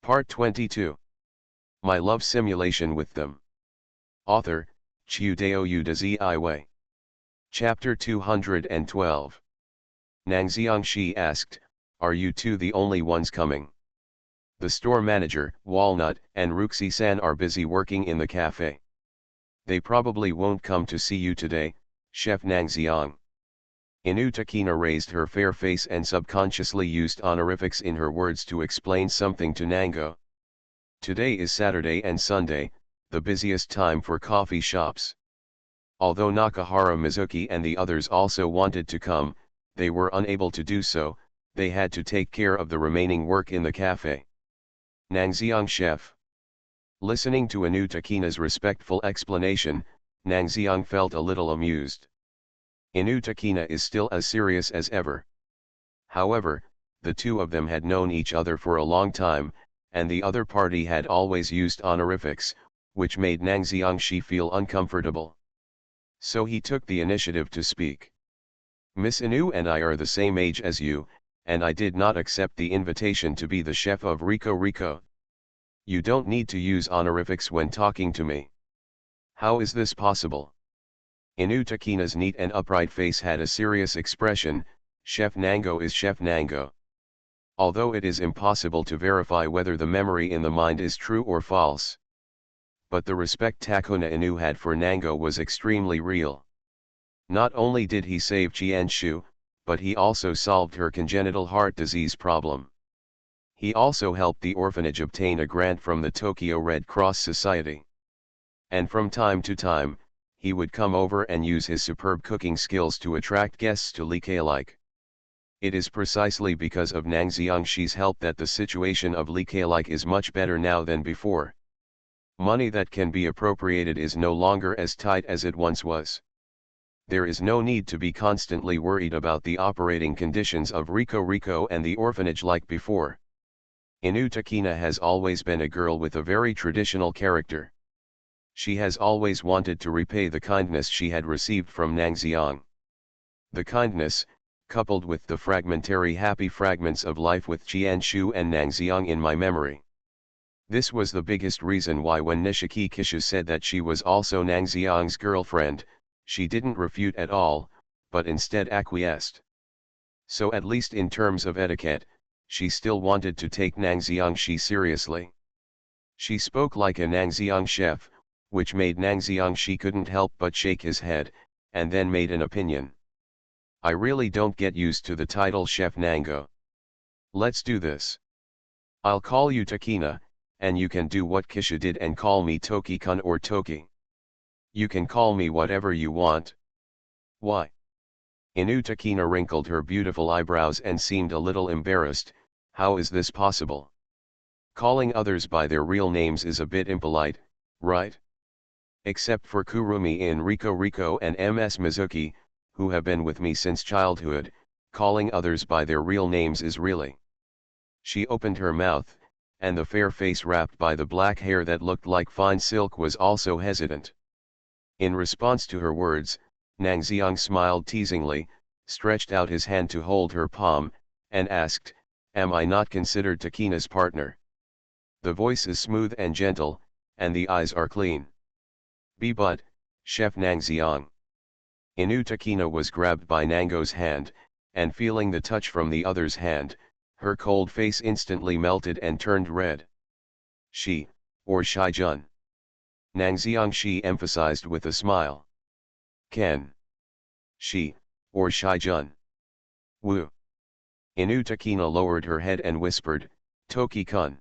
Part 22. My Love Simulation with Them. Author, Chiudeo Udazi. Chapter 212. Nang Xiangxi asked, "Are you two the only ones coming? The store manager, Walnut, and Ruxi-san are busy working in the cafe. They probably won't come to see you today, Chef Nang Xiang." Inu Takina raised her fair face and subconsciously used honorifics in her words to explain something to Nango. Today is Saturday and Sunday, the busiest time for coffee shops. Although Nakahara Mizuki and the others also wanted to come, they were unable to do so. They had to take care of the remaining work in the cafe. Nang Xiang chef. Listening to Inu Takina's respectful explanation, Nang Xiang felt a little amused. Inu Takina is still as serious as ever. However, the two of them had known each other for a long time, and the other party had always used honorifics, which made Nang Xiangxi feel uncomfortable. So he took the initiative to speak. "Miss Inu and I are the same age as you, and I did not accept the invitation to be the chef of Rico Rico. You don't need to use honorifics when talking to me. How is this possible?" Inu Takina's neat and upright face had a serious expression. Chef Nango is Chef Nango. Although it is impossible to verify whether the memory in the mind is true or false. But the respect Takuna Inu had for Nango was extremely real. Not only did he save Qianshu, but he also solved her congenital heart disease problem. He also helped the orphanage obtain a grant from the Tokyo Red Cross Society. And from time to time, he would come over and use his superb cooking skills to attract guests to Like. It is precisely because of Nang Xiangxi's help that the situation of Like is much better now than before. Money that can be appropriated is no longer as tight as it once was. There is no need to be constantly worried about the operating conditions of Rico Rico and the orphanage like before. Inu Takina has always been a girl with a very traditional character. She has always wanted to repay the kindness she had received from Nang Xiang. The kindness, coupled with the fragmentary happy fragments of life with Qianshu and Nang Xiang in my memory. This was the biggest reason why when Nishiki Kishu said that she was also Nang Xiang's girlfriend, she didn't refute at all, but instead acquiesced. So at least in terms of etiquette, she still wanted to take Nang Xiangxi seriously. She spoke like a Nang Xiang chef, which made Nang Xiangxi couldn't help but shake his head, and then made an opinion. "I really don't get used to the title Chef Nango. Let's do this. I'll call you Takina, and you can do what Kisha did and call me Toki-kun or Toki. You can call me whatever you want." "Why?" Inu Takina wrinkled her beautiful eyebrows and seemed a little embarrassed. "How is this possible? Calling others by their real names is a bit impolite, right? Except for Kurumi in Rico Rico and MS Mizuki, who have been with me since childhood, calling others by their real names is really..." She opened her mouth, and the fair face wrapped by the black hair that looked like fine silk was also hesitant. In response to her words, Nang Xiang smiled teasingly, stretched out his hand to hold her palm, and asked, "Am I not considered Takina's partner?" The voice is smooth and gentle, and the eyes are clean. But, Chef Nang Xiang." Inu Takina was grabbed by Nango's hand, and feeling the touch from the other's hand, her cold face instantly melted and turned red. "She, or Shai-jun?" Nang Xiangxi emphasized with a smile. "Ken. She, or Shai-jun?" "Wu." Inu Takina lowered her head and whispered, "Toki-kun."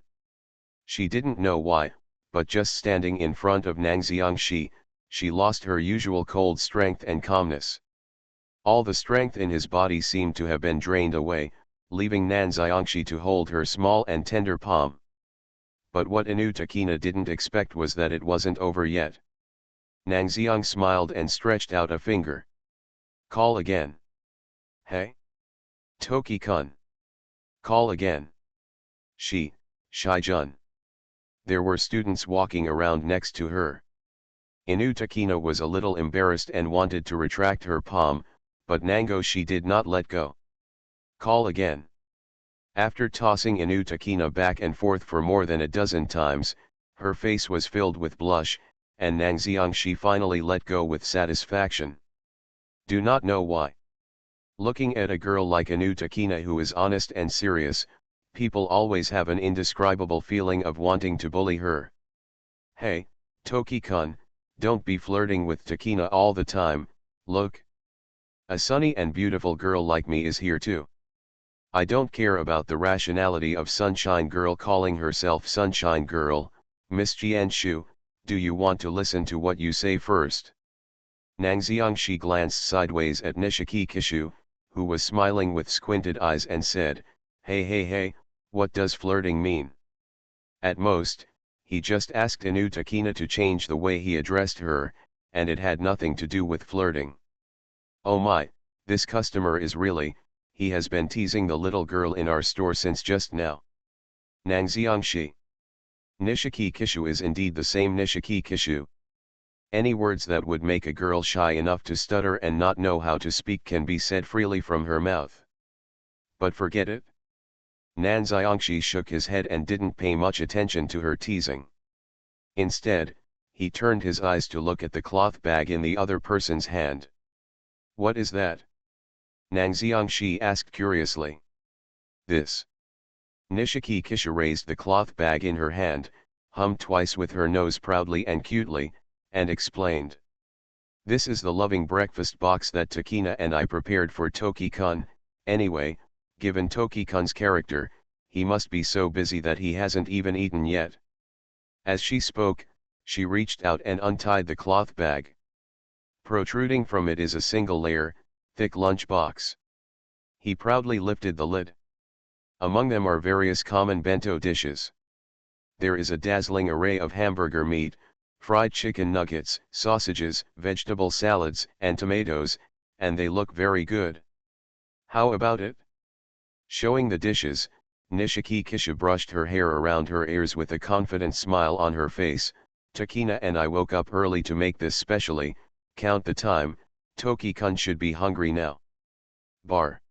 She didn't know why, but just standing in front of Nang Xiangxi, she lost her usual cold strength and calmness. All the strength in his body seemed to have been drained away, leaving Nang Xiangxi to hold her small and tender palm. But what Inu Takina didn't expect was that it wasn't over yet. Nang Xiang smiled and stretched out a finger. "Call again." "Hey? Toki-kun. Call again." "She, Shai-jun." There were students walking around next to her. Inu Takina was a little embarrassed and wanted to retract her palm, but Nango she did not let go. "Call again." After tossing Inutakina back and forth for more than a dozen times, her face was filled with blush, and Nang Xiangxi finally let go with satisfaction. Do not know why. Looking at a girl like Inutakina who is honest and serious, people always have an indescribable feeling of wanting to bully her. Hey, Toki-kun, don't be flirting with Takina all the time, look. A sunny and beautiful girl like me is here too. I don't care about the rationality of Sunshine Girl calling herself Sunshine Girl. Miss Jianshu, do you want to listen to what you say first? Nang Xiangxi glanced sideways at Nishiki Kishu, who was smiling with squinted eyes and said, hey, what does flirting mean? At most, he just asked Inutakina to change the way he addressed her, and it had nothing to do with flirting. Oh my, this customer is really, he has been teasing the little girl in our store since just now. Nang Xiangxi. Nishiki Kishu is indeed the same Nishiki Kishu. Any words that would make a girl shy enough to stutter and not know how to speak can be said freely from her mouth. But forget it. Nan Xiangxi shook his head and didn't pay much attention to her teasing. Instead, he turned his eyes to look at the cloth bag in the other person's hand. What is that? Nang Xiangxi asked curiously. This. Nishiki Kishu raised the cloth bag in her hand, hummed twice with her nose proudly and cutely, and explained. This is the loving breakfast box that Takina and I prepared for Toki-kun. Anyway, given Toki-kun's character, he must be so busy that he hasn't even eaten yet. As she spoke, she reached out and untied the cloth bag. Protruding from it is a single layer, thick lunch box. He proudly lifted the lid. Among them are various common bento dishes. There is a dazzling array of hamburger meat, fried chicken nuggets, sausages, vegetable salads, and tomatoes, and they look very good. How about it? Showing the dishes, Nishiki Kishu brushed her hair around her ears with a confident smile on her face. Takina and I woke up early to make this specially, count the time, Toki-kun should be hungry now. Bar.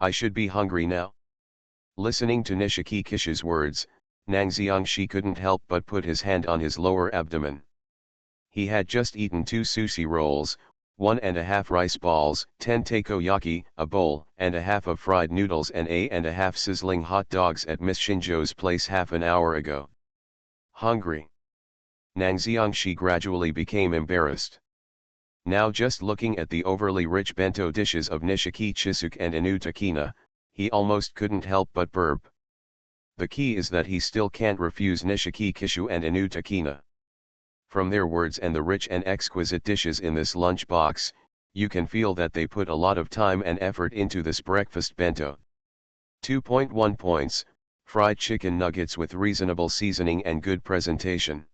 I should be hungry now. Listening to Nishiki Kishu's words, Nang Xiangxi couldn't help but put his hand on his lower abdomen. He had just eaten 2 sushi rolls, 1½ rice balls, 10 takoyaki, a bowl and a half of fried noodles and a half sizzling hot dogs at Miss Shinjo's place half an hour ago. Hungry. Nang Xiangxi gradually became embarrassed. Now just looking at the overly rich bento dishes of Nishiki Chisuk and Inutakina, he almost couldn't help but burp. The key is that he still can't refuse Nishiki Kishu and Inutakina. From their words and the rich and exquisite dishes in this lunch box, you can feel that they put a lot of time and effort into this breakfast bento. 2.1 points, fried chicken nuggets with reasonable seasoning and good presentation.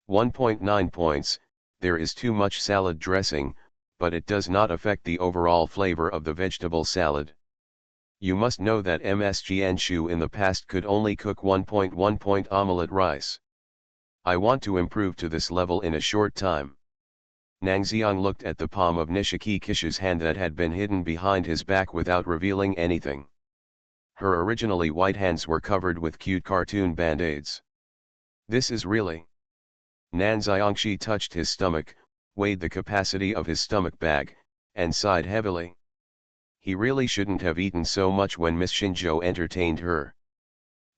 1.9 points, there is too much salad dressing, but it does not affect the overall flavor of the vegetable salad. You must know that Ms. Jianshu in the past could only cook 1.1 point omelette rice. I want to improve to this level in a short time. Nang Xiang looked at the palm of Nishiki Kishu's hand that had been hidden behind his back without revealing anything. Her originally white hands were covered with cute cartoon band-aids. This is really. Nang Xiangxi touched his stomach, weighed the capacity of his stomach bag, and sighed heavily. He really shouldn't have eaten so much when Miss Shinjo entertained her.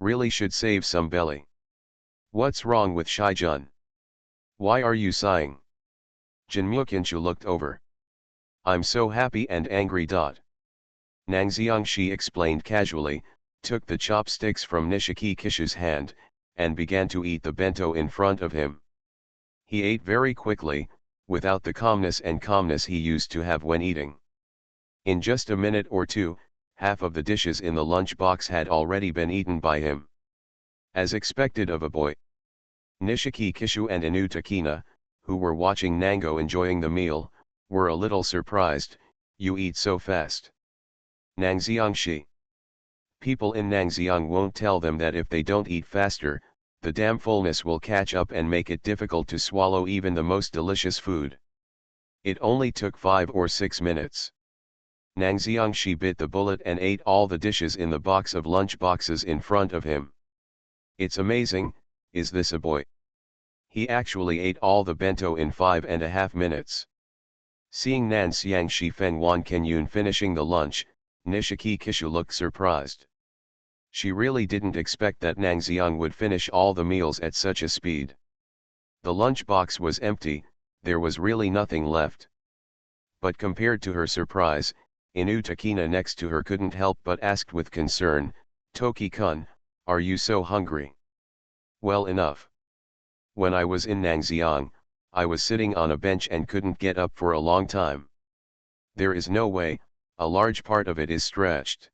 Really should save some belly. What's wrong with Shijun? Why are you sighing? Jinmyukinshu looked over. I'm so happy and angry. Nang Xiangxi explained casually, took the chopsticks from Nishiki Kishu's hand, and began to eat the bento in front of him. He ate very quickly, without the calmness he used to have when eating. In just a minute or two, half of the dishes in the lunch box had already been eaten by him. As expected of a boy. Nishiki Kishu and Inutakina, who were watching Nango enjoying the meal, were a little surprised. You eat so fast. Nang Xiangxi. People in Nangxiang won't tell them that if they don't eat faster, the damn fullness will catch up and make it difficult to swallow even the most delicious food. It only took 5 or 6 minutes. Nang Xiangxi bit the bullet and ate all the dishes in the box of lunch boxes in front of him. It's amazing, is this a boy? He actually ate all the bento in 5.5 minutes. Seeing Nan Xiangxi Feng Wan Kenyun finishing the lunch, Nishiki Kishu looked surprised. She really didn't expect that Nang Xiang would finish all the meals at such a speed. The lunch box was empty, there was really nothing left. But compared to her surprise, Inu Takina next to her couldn't help but asked with concern, "Toki-kun, are you so hungry?" "Well enough. When I was in Nangxiang, I was sitting on a bench and couldn't get up for a long time. There is no way, a large part of it is stretched.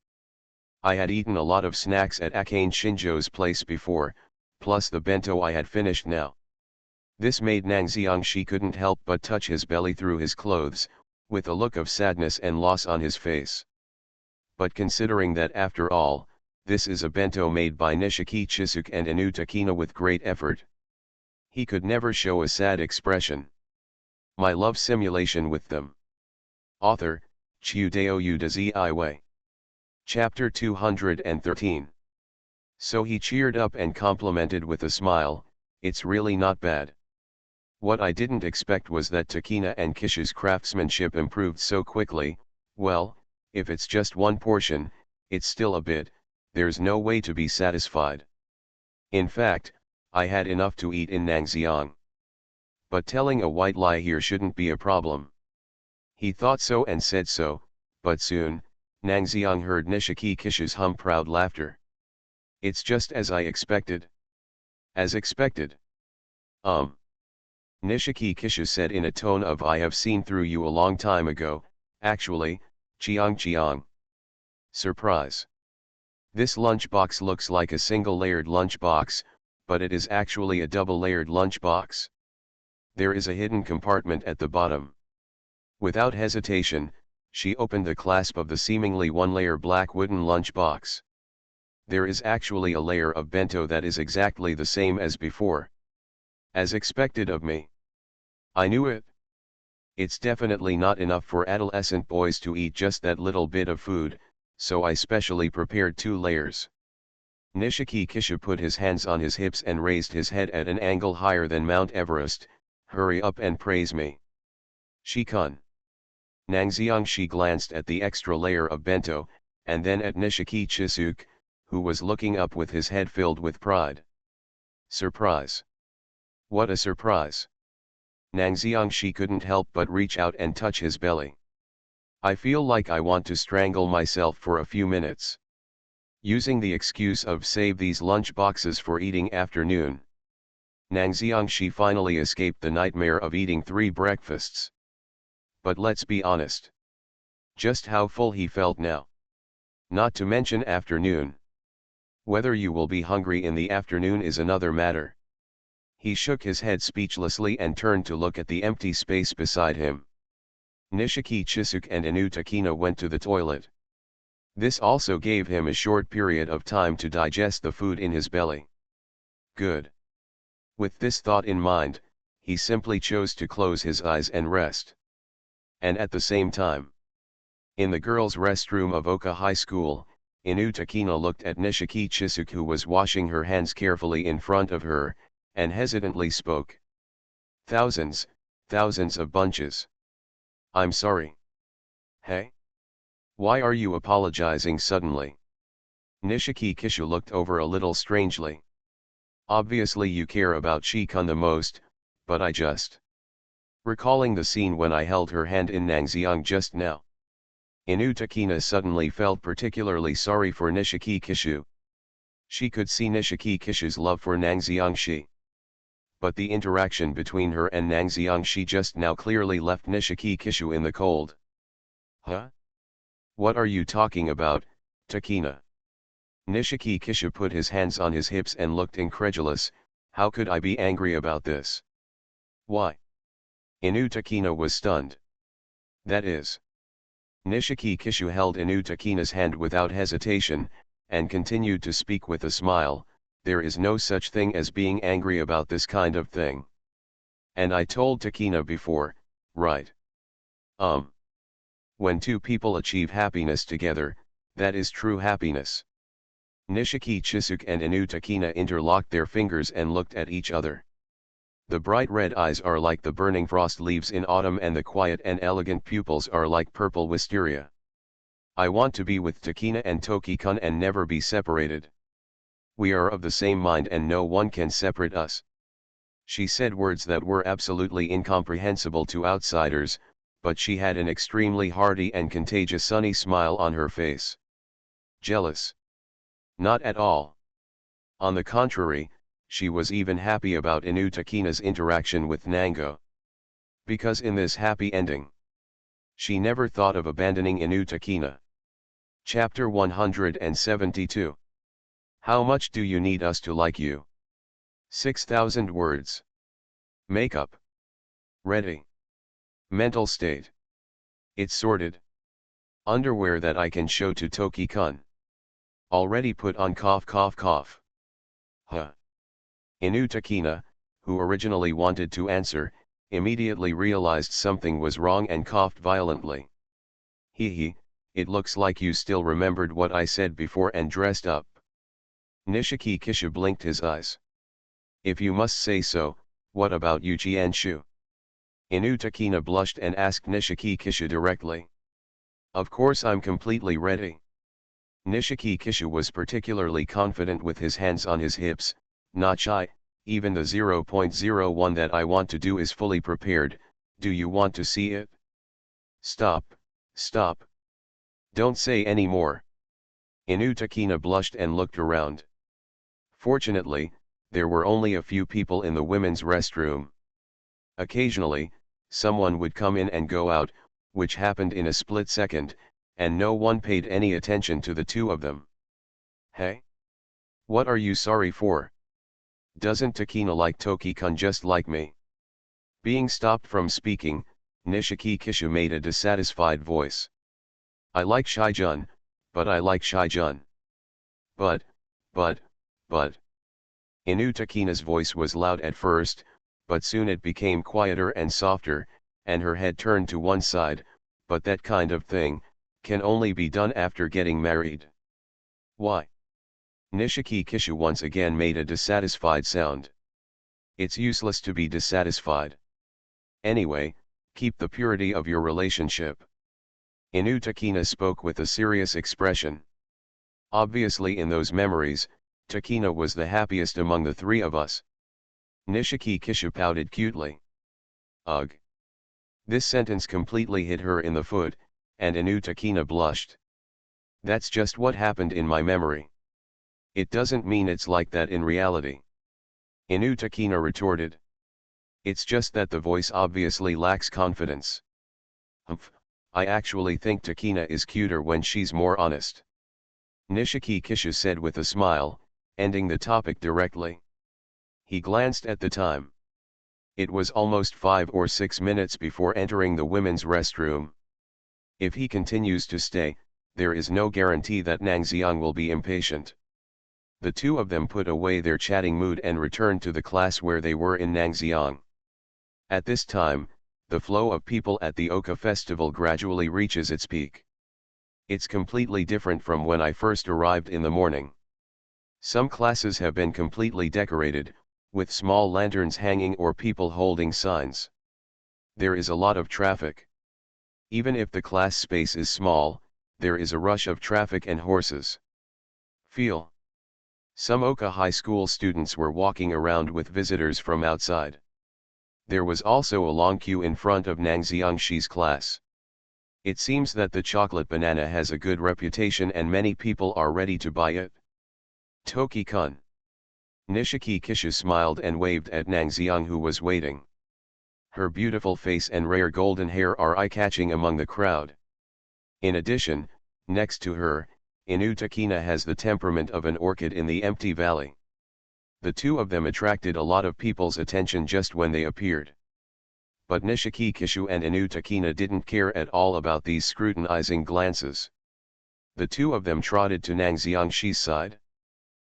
I had eaten a lot of snacks at Akane Shinjo's place before, plus the bento I had finished now." This made Nangxiang she couldn't help but touch his belly through his clothes, with a look of sadness and loss on his face. But considering that after all, this is a bento made by Nishiki Chisuk and Inu Takina with great effort, he could never show a sad expression. My love simulation with them. Author, Chiudeo Uda Wei. Chapter 213. So he cheered up and complimented with a smile, "It's really not bad. What I didn't expect was that Takina and Kishu's craftsmanship improved so quickly. Well, if it's just one portion, it's still a bit, there's no way to be satisfied. In fact, I had enough to eat in Nangxiang. But telling a white lie here shouldn't be a problem." He thought so and said so, but soon, Nangxiang heard Nishiki Kishu's proud laughter. "It's just as I expected." "As expected?" Nishiki Kishu said in a tone of "I have seen through you a long time ago, actually, Chiang. Surprise. This lunchbox looks like a single-layered lunchbox, but it is actually a double-layered lunchbox. There is a hidden compartment at the bottom." Without hesitation, she opened the clasp of the seemingly one-layer black wooden lunchbox. There is actually a layer of bento that is exactly the same as before. "As expected of me. I knew it. It's definitely not enough for adolescent boys to eat just that little bit of food, so I specially prepared 2 layers. Nishiki Kishu put his hands on his hips and raised his head at an angle higher than Mount Everest. "Hurry up and praise me. Shi-kun." Nangxiang she glanced at the extra layer of bento, and then at Nishiki Chisuk, who was looking up with his head filled with pride. "Surprise. What a surprise." Nangxiang she couldn't help but reach out and touch his belly. "I feel like I want to strangle myself for a few minutes." Using the excuse of "save these lunch boxes for eating afternoon," Nangxiang she finally escaped the nightmare of eating 3 breakfasts. But let's be honest. Just how full he felt now. Not to mention afternoon. Whether you will be hungry in the afternoon is another matter. He shook his head speechlessly and turned to look at the empty space beside him. Nishiki Chisuk and Inu Takina went to the toilet. This also gave him a short period of time to digest the food in his belly. Good. With this thought in mind, he simply chose to close his eyes and rest. And at the same time, in the girls' restroom of Oka High School, Inu Takina looked at Nishiki Chisuk, who was washing her hands carefully in front of her, and hesitantly spoke. Thousands of bunches. I'm sorry." "Hey? Why are you apologizing suddenly?" Nishiki Kishu looked over a little strangely. "Obviously you care about Shi-kun the most, but I just..." Recalling the scene when I held her hand in Nangxiang just now, Inu Takina suddenly felt particularly sorry for Nishiki Kishu. She could see Nishiki Kishu's love for Nangxiang Shi. But the interaction between her and Nangxiang Shi just now clearly left Nishiki Kishu in the cold. "Huh? What are you talking about, Takina?" Nishiki Kishu put his hands on his hips and looked incredulous. "How could I be angry about this? Why?" Inu Takina was stunned. "That is..." Nishiki Kishu held Inu Takina's hand without hesitation, and continued to speak with a smile. "There is no such thing as being angry about this kind of thing. And I told Takina before, right?" When two people achieve happiness together, that is true happiness. Nishiki Chisuk and Inu Takina interlocked their fingers and looked at each other. The bright red eyes are like the burning frost leaves in autumn, and the quiet and elegant pupils are like purple wisteria. I want to be with Takina and Toki-kun and never be separated. We are of the same mind and no one can separate us. She said words that were absolutely incomprehensible to outsiders, but she had an extremely hearty and contagious sunny smile on her face. Jealous? Not at all. On the contrary, she was even happy about Inu Takina's interaction with Nango. Because in this happy ending, she never thought of abandoning Inu Takina. Chapter 172. How much do you need us to like you? 6,000 words. Makeup. Ready. Mental state. It's sorted. Underwear that I can show to Toki-kun. Already put on cough cough cough. Huh. Inu Takina, who originally wanted to answer, immediately realized something was wrong and coughed violently. Hee, it looks like you still remembered what I said before and dressed up. Nishiki Kishu blinked his eyes. If you must say so, what about Yuchi and Shu? Inu Takina blushed and asked Nishiki Kishu directly. Of course I'm completely ready. Nishiki Kishu was particularly confident with his hands on his hips, not shy. Even the 0.01 that I want to do is fully prepared. Do you want to see it? Stop, stop. Don't say any more. Inu Takina blushed and looked around. Fortunately, there were only a few people in the women's restroom. Occasionally, someone would come in and go out, which happened in a split second, and no one paid any attention to the two of them. Hey? What are you sorry for? Doesn't Takina like Toki-kun just like me? Being stopped from speaking, Nishiki Kishu made a dissatisfied voice. I like Shijun, but I like Shijun. But. Inu Takina's voice was loud at first, but soon it became quieter and softer, and her head turned to one side, but that kind of thing can only be done after getting married. Why? Nishiki Kishu once again made a dissatisfied sound. It's useless to be dissatisfied. Anyway, keep the purity of your relationship. Inu Takina spoke with a serious expression. Obviously in those memories, Takina was the happiest among the three of us. Nishiki Kishu pouted cutely. Ugh. This sentence completely hit her in the foot, and Inu Takina blushed. That's just what happened in my memory. It doesn't mean it's like that in reality. Inu Takina retorted. It's just that the voice obviously lacks confidence. Humph, I actually think Takina is cuter when she's more honest. Nishiki Kishu said with a smile, ending the topic directly. He glanced at the time. It was almost 5 or 6 minutes before entering the women's restroom. If he continues to stay, there is no guarantee that Nangxiang will be impatient. The two of them put away their chatting mood and returned to the class where they were in Nangxiang. At this time, the flow of people at the Oka festival gradually reaches its peak. It's completely different from when I first arrived in the morning. Some classes have been completely decorated, with small lanterns hanging or people holding signs. There is a lot of traffic. Even if the class space is small, there is a rush of traffic and horses. Feel. Some Oka High School students were walking around with visitors from outside. There was also a long queue in front of Nangxiangshi's class. It seems that the chocolate banana has a good reputation and many people are ready to buy it. Toki-kun. Nishiki Kishu smiled and waved at Nangxiang, who was waiting. Her beautiful face and rare golden hair are eye-catching among the crowd. In addition, next to her, Inu Takina has the temperament of an orchid in the empty valley. The two of them attracted a lot of people's attention just when they appeared. But Nishiki Kishu and Inu Takina didn't care at all about these scrutinizing glances. The two of them trotted to Nangxiangshi's side.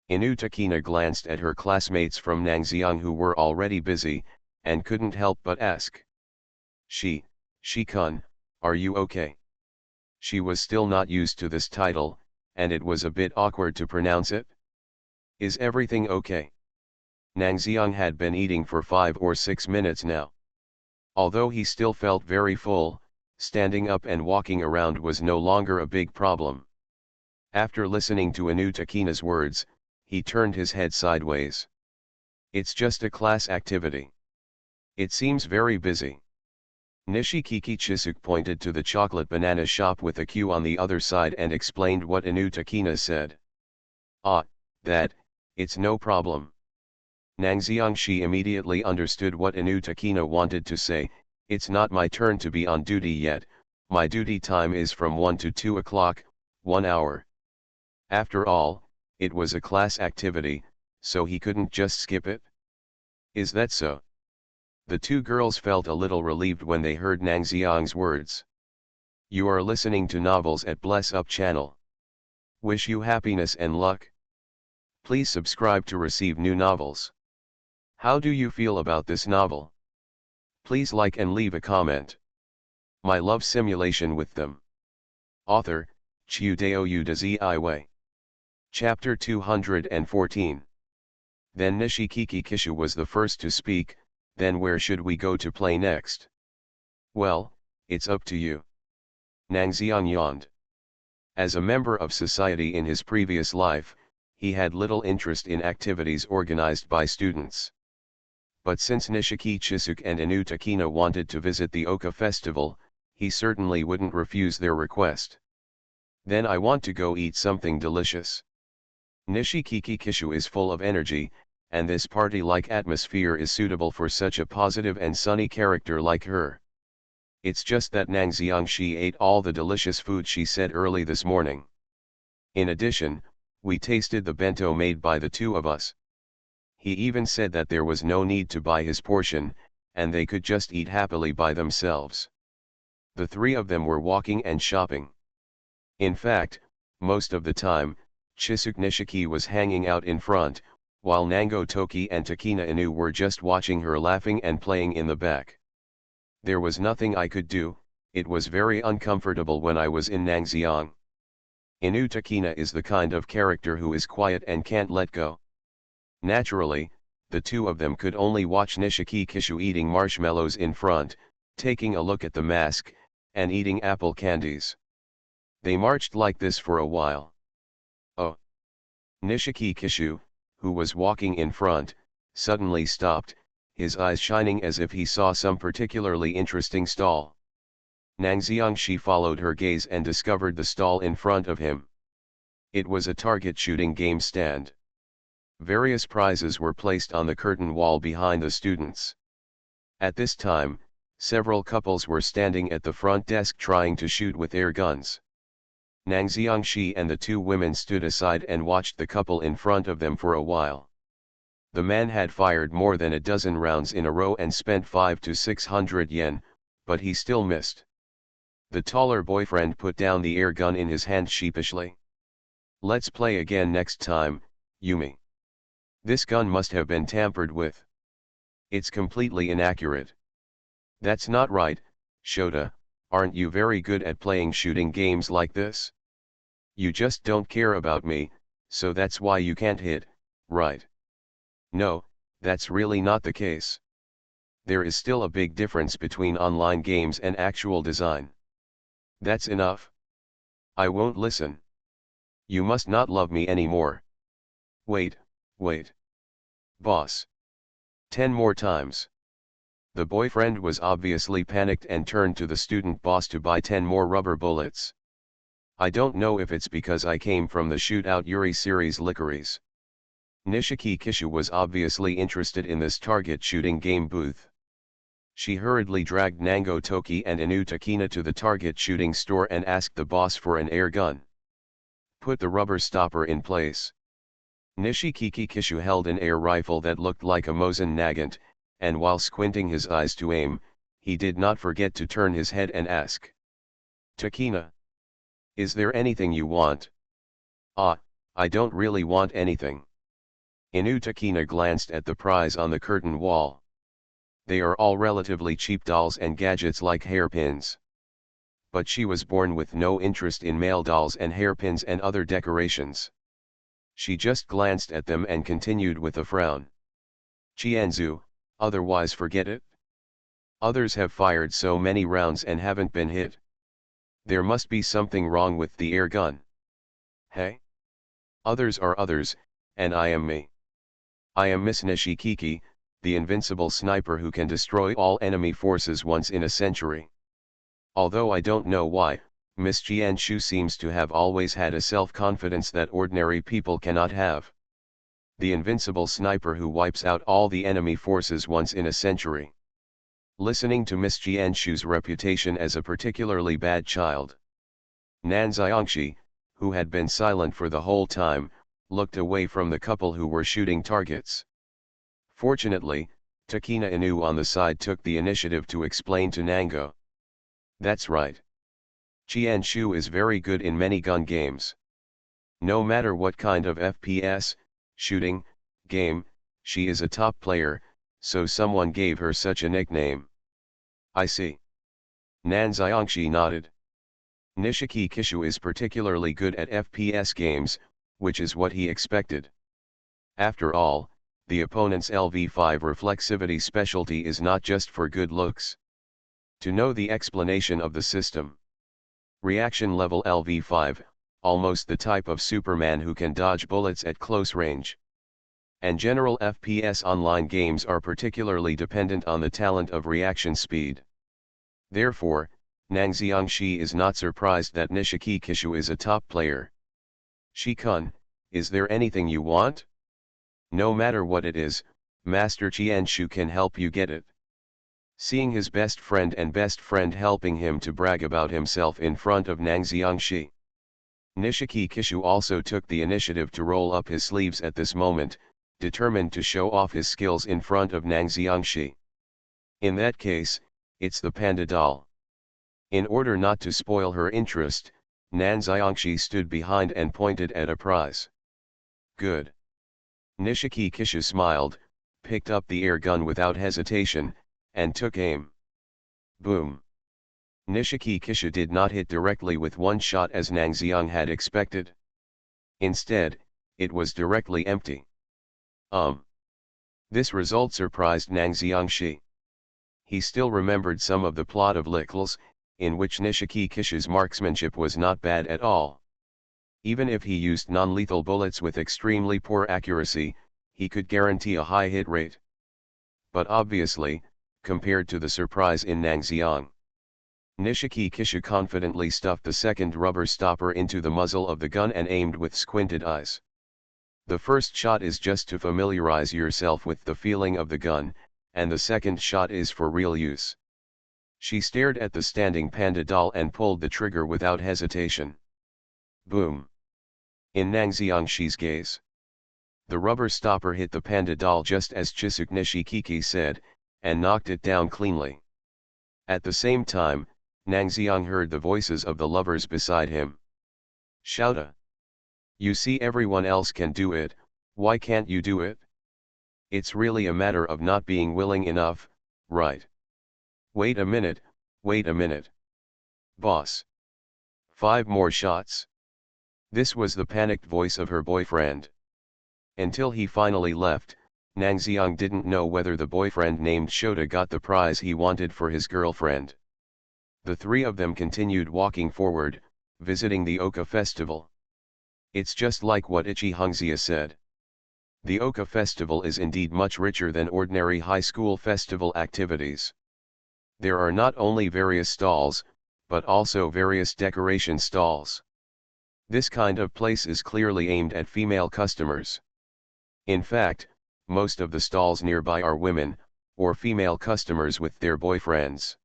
Inu Takina glanced at her classmates from Nangxiang who were already busy, and couldn't help but ask. Shi-kun, are you okay? She was still not used to this title, and it was a bit awkward to pronounce it. Is everything okay? Nang Xiang had been eating for 5 or 6 minutes now. Although he still felt very full, standing up and walking around was no longer a big problem. After listening to Anu Takina's words, he turned his head sideways. It's just a class activity. It seems very busy. Nishikiki Chisuk pointed to the chocolate banana shop with a queue on the other side and explained what Anu Takina said. Ah, that, it's no problem. Nang Xiangshi immediately understood what Anu Takina wanted to say. It's not my turn to be on duty yet, my duty time is from 1 to 2 o'clock, 1 hour. After all, it was a class activity, so he couldn't just skip it. Is that so? The two girls felt a little relieved when they heard Nang Xiang's words. You are listening to novels at Bless Up channel. Wish you happiness and luck. Please subscribe to receive new novels. How do you feel about this novel? Please like and leave a comment. My love simulation with them. Author, Chiudeo Ziwei. Chapter 214. Then Nishikiki Kishu was the first to speak. Then where should we go to play next? Well, it's up to you. Nang Xiang yawned. As a member of society in his previous life, he had little interest in activities organized by students. But since Nishiki Chisuk and Anu Takina wanted to visit the Oka festival, he certainly wouldn't refuse their request. Then I want to go eat something delicious. Nishikiki Kishu is full of energy, and this party-like atmosphere is suitable for such a positive and sunny character like her. It's just that Nang Xiangshi ate all the delicious food she said early this morning. In addition, we tasted the bento made by the two of us. He even said that there was no need to buy his portion, and they could just eat happily by themselves. The three of them were walking and shopping. In fact, most of the time, Chisuk Nishiki was hanging out in front, while Nango Toki and Takina Inu were just watching her laughing and playing in the back. There was nothing I could do, it was very uncomfortable when I was in Nang Xiang. Inu Takina is the kind of character who is quiet and can't let go. Naturally, the two of them could only watch Nishiki Kishu eating marshmallows in front, taking a look at the mask, and eating apple candies. They marched like this for a while. Oh! Nishiki Kishu, who was walking in front, suddenly stopped, his eyes shining as if he saw some particularly interesting stall. Nang Xiangshi followed her gaze and discovered the stall in front of him. It was a target shooting game stand. Various prizes were placed on the curtain wall behind the students. At this time, several couples were standing at the front desk trying to shoot with air guns. Nang Xiangshi and the two women stood aside and watched the couple in front of them for a while. The man had fired more than a dozen rounds in a row and spent 500 to 600 yen, but he still missed. The taller boyfriend put down the air gun in his hand sheepishly. Let's play again next time, Yumi. This gun must have been tampered with. It's completely inaccurate. That's not right, Shota, aren't you very good at playing shooting games like this? You just don't care about me, so that's why you can't hit, right? No, that's really not the case. There is still a big difference between online games and actual design. That's enough. I won't listen. You must not love me anymore. Wait. Boss. 10 more times. The boyfriend was obviously panicked and turned to the student boss to buy 10 more rubber bullets. I don't know if it's because I came from the Shootout Yuri series licorice. Nishiki Kishu was obviously interested in this target shooting game booth. She hurriedly dragged Nango Toki and Inu Takina to the target shooting store and asked the boss for an air gun. Put the rubber stopper in place. Nishikiki Kishu held an air rifle that looked like a Mosin Nagant, and while squinting his eyes to aim, he did not forget to turn his head and ask. Takina. Is there anything you want? Ah, I don't really want anything. Inu Takina glanced at the prize on the curtain wall. They are all relatively cheap dolls and gadgets like hairpins. but she was born with no interest in male dolls and hairpins and other decorations. She just glanced at them and continued with a frown. Qianzu, otherwise forget it. Others have fired so many rounds and haven't been hit. There must be something wrong with the air gun. Hey? Others are others, and I am me. I am Miss Nishikiki, the invincible sniper who can destroy all enemy forces once in a century. Although I don't know why, Miss Jianshu seems to have always had a self-confidence that ordinary people cannot have. The invincible sniper who wipes out all the enemy forces once in a century. Listening to Miss Jianshu's reputation as a particularly bad child, Nan Xiangxi, who had been silent for the whole time, looked away from the couple who were shooting targets. Fortunately, Takina Inu on the side took the initiative to explain to Nango. That's right. Qianshu is very good in many gun games. No matter what kind of FPS, shooting, game, she is a top player, so someone gave her such a nickname. I see. Nan Xiangxi nodded. Nishiki Kishu is particularly good at FPS games, which is what he expected. After all, the opponent's LV5 reflexivity specialty is not just for good looks. To know the explanation of the system. Reaction level LV5, almost the type of Superman who can dodge bullets at close range. And general FPS online games are particularly dependent on the talent of reaction speed. Therefore, Nang Xiangxi is not surprised that Nishiki Kishu is a top player. Shi-kun, is there anything you want? No matter what it is, Master Qianshu can help you get it. Seeing his best friend helping him to brag about himself in front of Nang Xiangxi, Nishiki Kishu also took the initiative to roll up his sleeves at this moment, determined to show off his skills in front of Nang Xiangxi. In that case, it's the panda doll. In order not to spoil her interest, Nan Xiangxi stood behind and pointed at a prize. Good. Nishiki Kishu smiled, picked up the air gun without hesitation, and took aim. Boom. Nishiki Kishu did not hit directly with one shot as Nang Xiang had expected. Instead, it was directly empty. This result surprised Nang Xiangxi. He still remembered some of the plot of Lickles, in which Nishiki Kishu's marksmanship was not bad at all. Even if he used non-lethal bullets with extremely poor accuracy, he could guarantee a high hit rate. But obviously, compared to the surprise in Nang Xiang, Nishiki Kishu confidently stuffed the second rubber stopper into the muzzle of the gun and aimed with squinted eyes. The first shot is just to familiarize yourself with the feeling of the gun, and the second shot is for real use. She stared at the standing panda doll and pulled the trigger without hesitation. Boom. In Nang Xiangxi's gaze, the rubber stopper hit the panda doll just as Chisuk Nishikiki said, and knocked it down cleanly. At the same time, Nang Xiang heard the voices of the lovers beside him. Shouta! You see everyone else can do it, why can't you do it? It's really a matter of not being willing enough, right? Wait a minute, wait a minute. Boss. 5 more shots. This was the panicked voice of her boyfriend. Until he finally left, Nang Xiang didn't know whether the boyfriend named Shota got the prize he wanted for his girlfriend. The three of them continued walking forward, visiting the Oka festival. It's just like what Ichi Hongxia said. The Oka festival is indeed much richer than ordinary high school festival activities. There are not only various stalls, but also various decoration stalls. This kind of place is clearly aimed at female customers. In fact, most of the stalls nearby are women, or female customers with their boyfriends.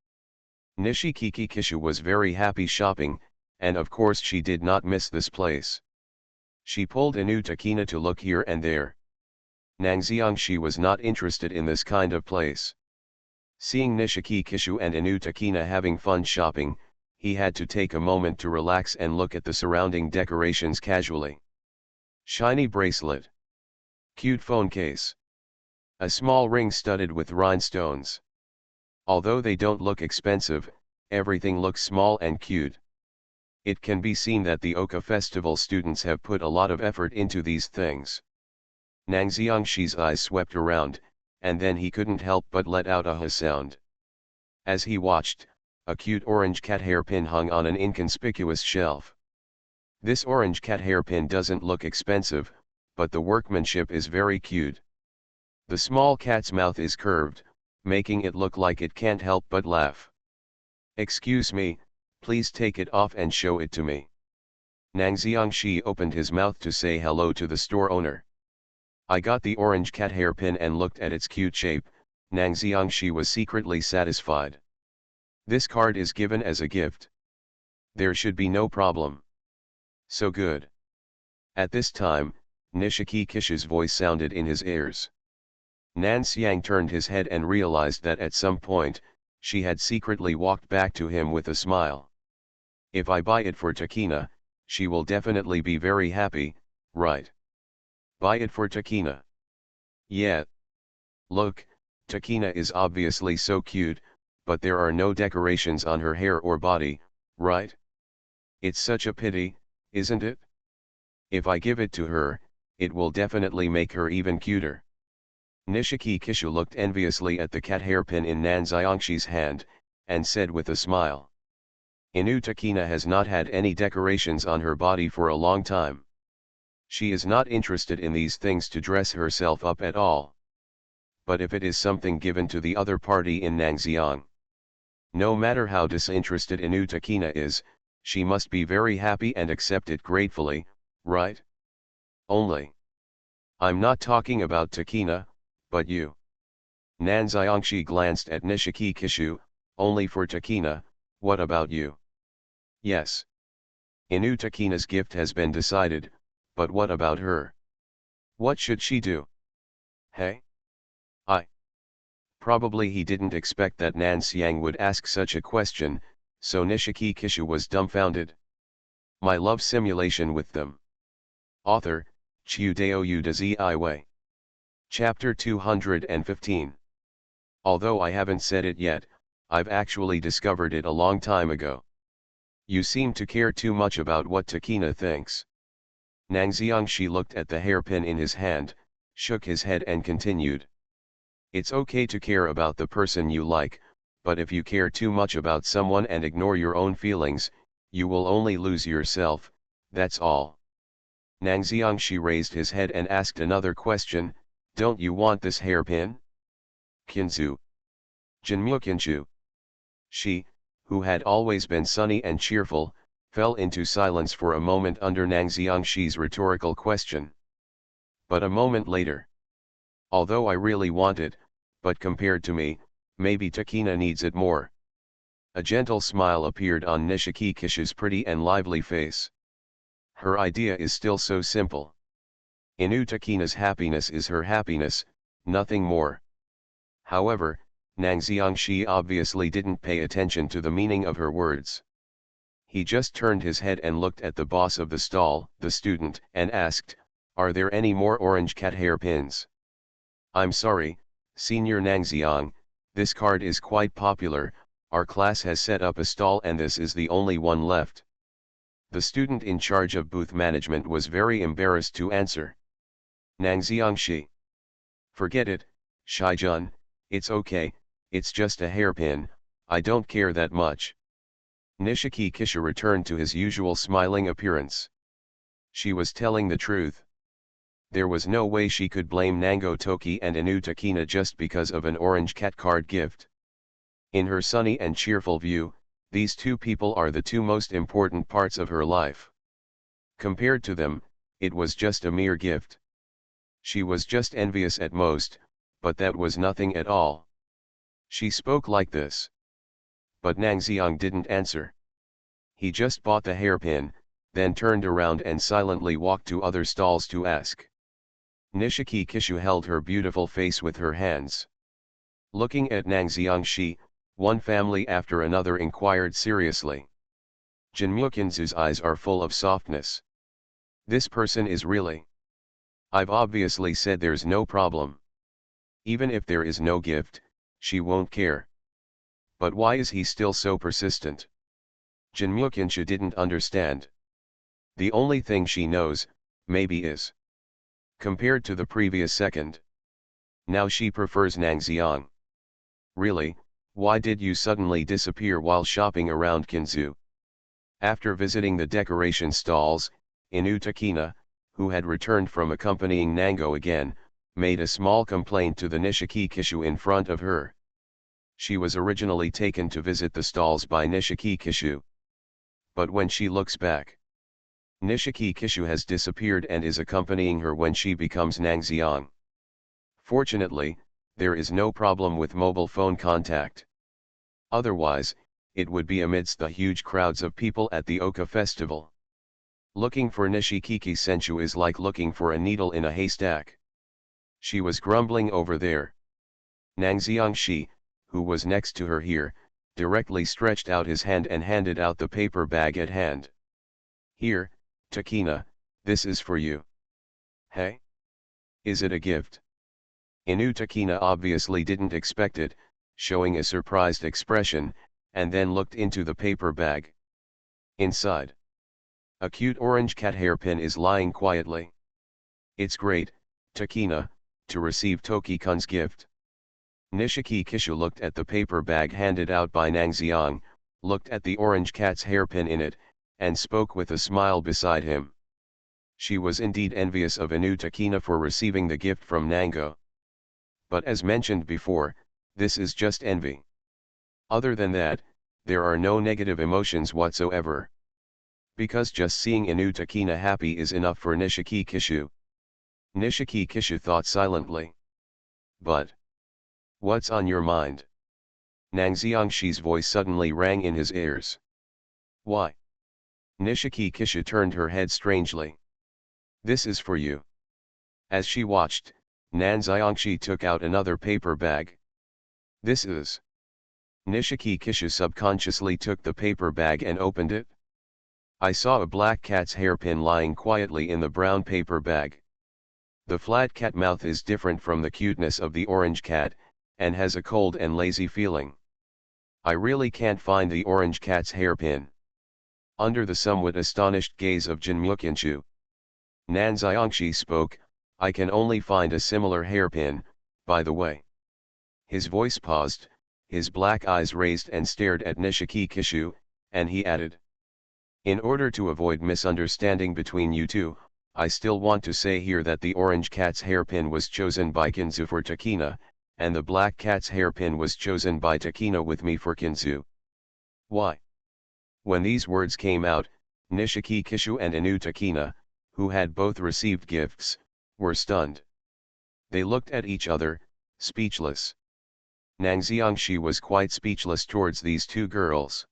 Nishikiki Kishu was very happy shopping, and of course she did not miss this place. She pulled Inu Takina to look here and there. Nang Xiangxi was not interested in this kind of place. Seeing Nishiki Kishu and Inu Takina having fun shopping, he had to take a moment to relax and look at the surrounding decorations casually. Shiny bracelet. Cute phone case. A small ring studded with rhinestones. Although they don't look expensive, Everything looks small and cute. It can be seen that the Oka Festival students have put a lot of effort into these things. Nang Xiangshi's eyes swept around, and then he couldn't help but let out a sound. As he watched, a cute orange cat hairpin hung on an inconspicuous shelf. This orange cat hairpin doesn't look expensive, but the workmanship is very cute. The small cat's mouth is curved, making it look like it can't help but laugh. "Excuse me, please take it off and show it to me." Nang Xiangxi opened his mouth to say hello to the store owner. I got the orange cat hairpin and looked at its cute shape. Nang Xiangxi was secretly satisfied. This card is given as a gift. There should be no problem. So good. At this time, Nishiki Kishu's voice sounded in his ears. Nan Xiang turned his head and realized that at some point, she had secretly walked back to him with a smile. If I buy it for Takina, she will definitely be very happy, right? Buy it for Takina. Yeah. Look, Takina is obviously so cute, but there are no decorations on her hair or body, right? It's such a pity, isn't it? If I give it to her, it will definitely make her even cuter. Nishiki Kishu looked enviously at the cat hairpin in Nan Xiangshi's hand, and said with a smile. Inu Takina has not had any decorations on her body for a long time. She is not interested in these things to dress herself up at all. But if it is something given to the other party in Nangxiang, no matter how disinterested Inu Takina is, she must be very happy and accept it gratefully, right? Only. I'm not talking about Takina, but you. Nan Xiangxi glanced at Nishiki Kishu. Only for Takina, what about you? Yes. Inu Takina's gift has been decided, but what about her? What should she do? Hey? Probably he didn't expect that Nan Xiang would ask such a question, so Nishiki Kishu was dumbfounded. My love simulation with them. Author, Chiu Dao Yu de Ziwei. Chapter 215. Although I haven't said it yet, I've actually discovered it a long time ago. You seem to care too much about what Takina thinks. Nang Xiangxi looked at the hairpin in his hand, shook his head and continued. It's okay to care about the person you like, but if you care too much about someone and ignore your own feelings, you will only lose yourself, that's all. Nang Xiangxi raised his head and asked another question, don't you want this hairpin? Kinzu. Jinmu Kinchu. She, who had always been sunny and cheerful, fell into silence for a moment under Nang Xiangxi's rhetorical question. But a moment later. Although I really want it, but compared to me, maybe Takina needs it more. A gentle smile appeared on Nishiki Kishu's pretty and lively face. Her idea is still so simple. Inu Takina's happiness is her happiness, nothing more. However, Nang Xiangxi obviously didn't pay attention to the meaning of her words. He just turned his head and looked at the boss of the stall, the student, and asked, are there any more orange cat hairpins? I'm sorry, Senior Nangxiang, this card is quite popular, our class has set up a stall and this is the only one left. The student in charge of booth management was very embarrassed to answer. Nang Xiangxi. Forget it, Shijun, it's okay, it's just a hairpin, I don't care that much. Nishiki Kishu returned to his usual smiling appearance. She was telling the truth. There was no way she could blame Nango Toki and Inu Takina just because of an orange cat card gift. In her sunny and cheerful view, these two people are the two most important parts of her life. Compared to them, it was just a mere gift. She was just envious at most, but that was nothing at all. She spoke like this. But Nangxiang didn't answer. He just bought the hairpin, then turned around and silently walked to other stalls to ask. Nishiki Kishu held her beautiful face with her hands. Looking at Nang Xiangxi, one family after another inquired seriously. Jinmu Kinzu's eyes are full of softness. This person is really. I've obviously said there's no problem. Even if there is no gift, she won't care. But why is he still so persistent? Jinmyukinsha didn't understand. The only thing she knows, maybe is. Compared to the previous second. Now she prefers Nangxiang. Really, why did you suddenly disappear while shopping around Kinzu? After visiting the decoration stalls, Inu Takina, who had returned from accompanying Nango again, made a small complaint to the Nishiki Kishu in front of her. She was originally taken to visit the stalls by Nishiki Kishu. But when she looks back, Nishiki Kishu has disappeared and is accompanying her when she becomes Nangxiang. Fortunately, there is no problem with mobile phone contact. Otherwise, it would be amidst the huge crowds of people at the Oka festival. Looking for Nishikiki Senchu is like looking for a needle in a haystack. She was grumbling over there. Nangxiang Shi, who was next to her here, directly stretched out his hand and handed out the paper bag at hand. Here, Takina, this is for you. Hey? Is it a gift? Inu Takina obviously didn't expect it, showing a surprised expression, and then looked into the paper bag. Inside, a cute orange cat hairpin is lying quietly. It's great, Takina, to receive Toki-kun's gift. Nishiki Kishu looked at the paper bag handed out by Nangxiang, looked at the orange cat's hairpin in it, and spoke with a smile beside him. She was indeed envious of Inu Takina for receiving the gift from Nango. But as mentioned before, this is just envy. Other than that, there are no negative emotions whatsoever. Because just seeing Inu Takina happy is enough for Nishiki Kishu. Nishiki Kishu thought silently. But what's on your mind? Nangxiangshi's voice suddenly rang in his ears. Why? Nishiki Kishu turned her head strangely. This is for you. As she watched, Nangxiangshi took out another paper bag. This is. Nishiki Kishu subconsciously took the paper bag and opened it. I saw a black cat's hairpin lying quietly in the brown paper bag. The flat cat mouth is different from the cuteness of the orange cat, and has a cold and lazy feeling. I really can't find the orange cat's hairpin. Under the somewhat astonished gaze of Jinmyukinshu, Nangxiangshi spoke, I can only find a similar hairpin, by the way. His voice paused, his black eyes raised and stared at Nishiki Kishu, and he added. In order to avoid misunderstanding between you two, I still want to say here that the orange cat's hairpin was chosen by Kinzu for Takina, and the black cat's hairpin was chosen by Takina with me for Kinzu. Why? When these words came out, Nishiki Kishu and Inu Takina, who had both received gifts, were stunned. They looked at each other, speechless. Nangxiangshi was quite speechless towards these two girls.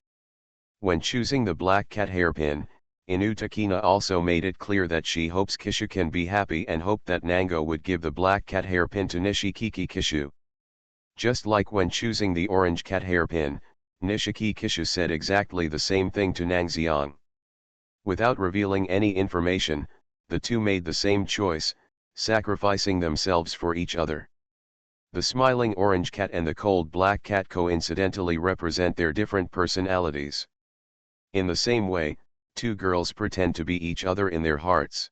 When choosing the black cat hairpin, Inu Takina also made it clear that she hopes Kishu can be happy and hoped that Nango would give the black cat hairpin to Nishikiki Kishu. Just like when choosing the orange cat hairpin, Nishiki Kishu said exactly the same thing to Nangxiang. Without revealing any information, the two made the same choice, sacrificing themselves for each other. The smiling orange cat and the cold black cat coincidentally represent their different personalities. In the same way, two girls pretend to be each other in their hearts.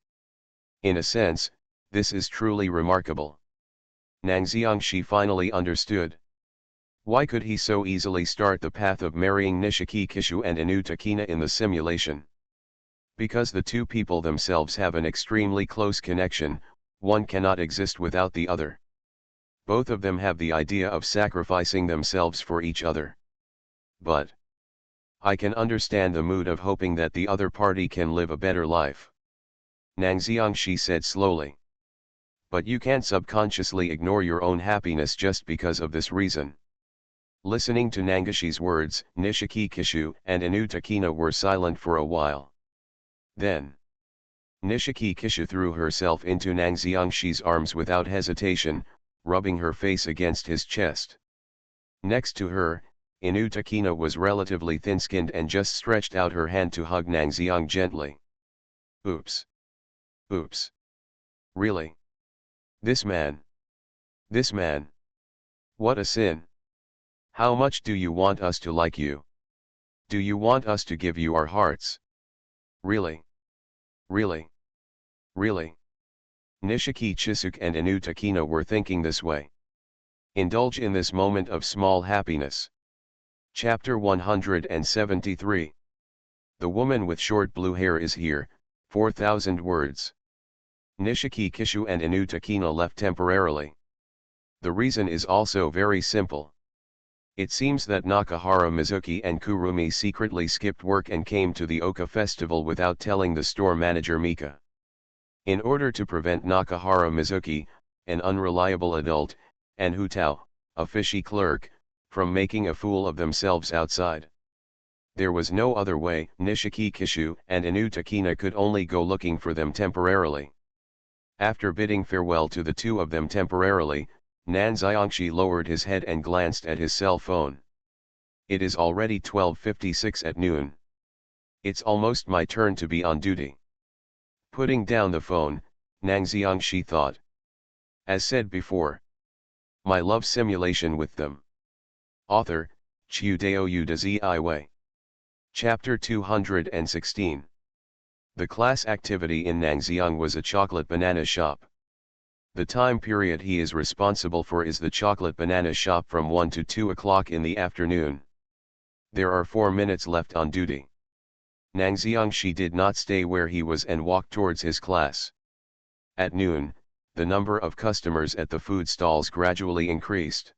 In a sense, this is truly remarkable. Nangxiangshi finally understood. Why could he so easily start the path of marrying Nishiki Kishu and Inu Takina in the simulation? Because the two people themselves have an extremely close connection, one cannot exist without the other. Both of them have the idea of sacrificing themselves for each other. But I can understand the mood of hoping that the other party can live a better life. Nangxiangshi said slowly. But you can't subconsciously ignore your own happiness just because of this reason. Listening to Nangashi's words, Nishiki Kishu and Inu Takina were silent for a while. Then Nishiki Kishu threw herself into Nangxiangshi's arms without hesitation, rubbing her face against his chest. Next to her, Inu Takina was relatively thin-skinned and just stretched out her hand to hug Nangxiang gently. Oops. Oops. Really? This man. This man. What a sin. How much do you want us to like you? Do you want us to give you our hearts? Really? Really? Really? Nishiki Chisuk and Inu Takina were thinking this way. Indulge in this moment of small happiness. Chapter 173. The woman with short blue hair is here, 4,000 words. Nishiki Kishu and Inu Takina left temporarily. The reason is also very simple. It seems that Nakahara Mizuki and Kurumi secretly skipped work and came to the Oka festival without telling the store manager Mika. In order to prevent Nakahara Mizuki, an unreliable adult, and Hutao, a fishy clerk, from making a fool of themselves outside. There was no other way. Nishiki Kishu and Inu Takina could only go looking for them temporarily. After bidding farewell to the two of them temporarily, Nan Xiangxi lowered his head and glanced at his cell phone. It is already 12:56 at noon. It's almost my turn to be on duty. Putting down the phone, Nan Xiangxi thought. As said before. My love simulation with them. Author, Chiudeo Udazi. Chapter 216. The class activity in Nangxiang was a chocolate banana shop. The time period he is responsible for is the chocolate banana shop from 1 to 2 o'clock in the afternoon. There are 4 minutes left on duty. Nangxiangxi did not stay where he was and walked towards his class. At noon, the number of customers at the food stalls gradually increased.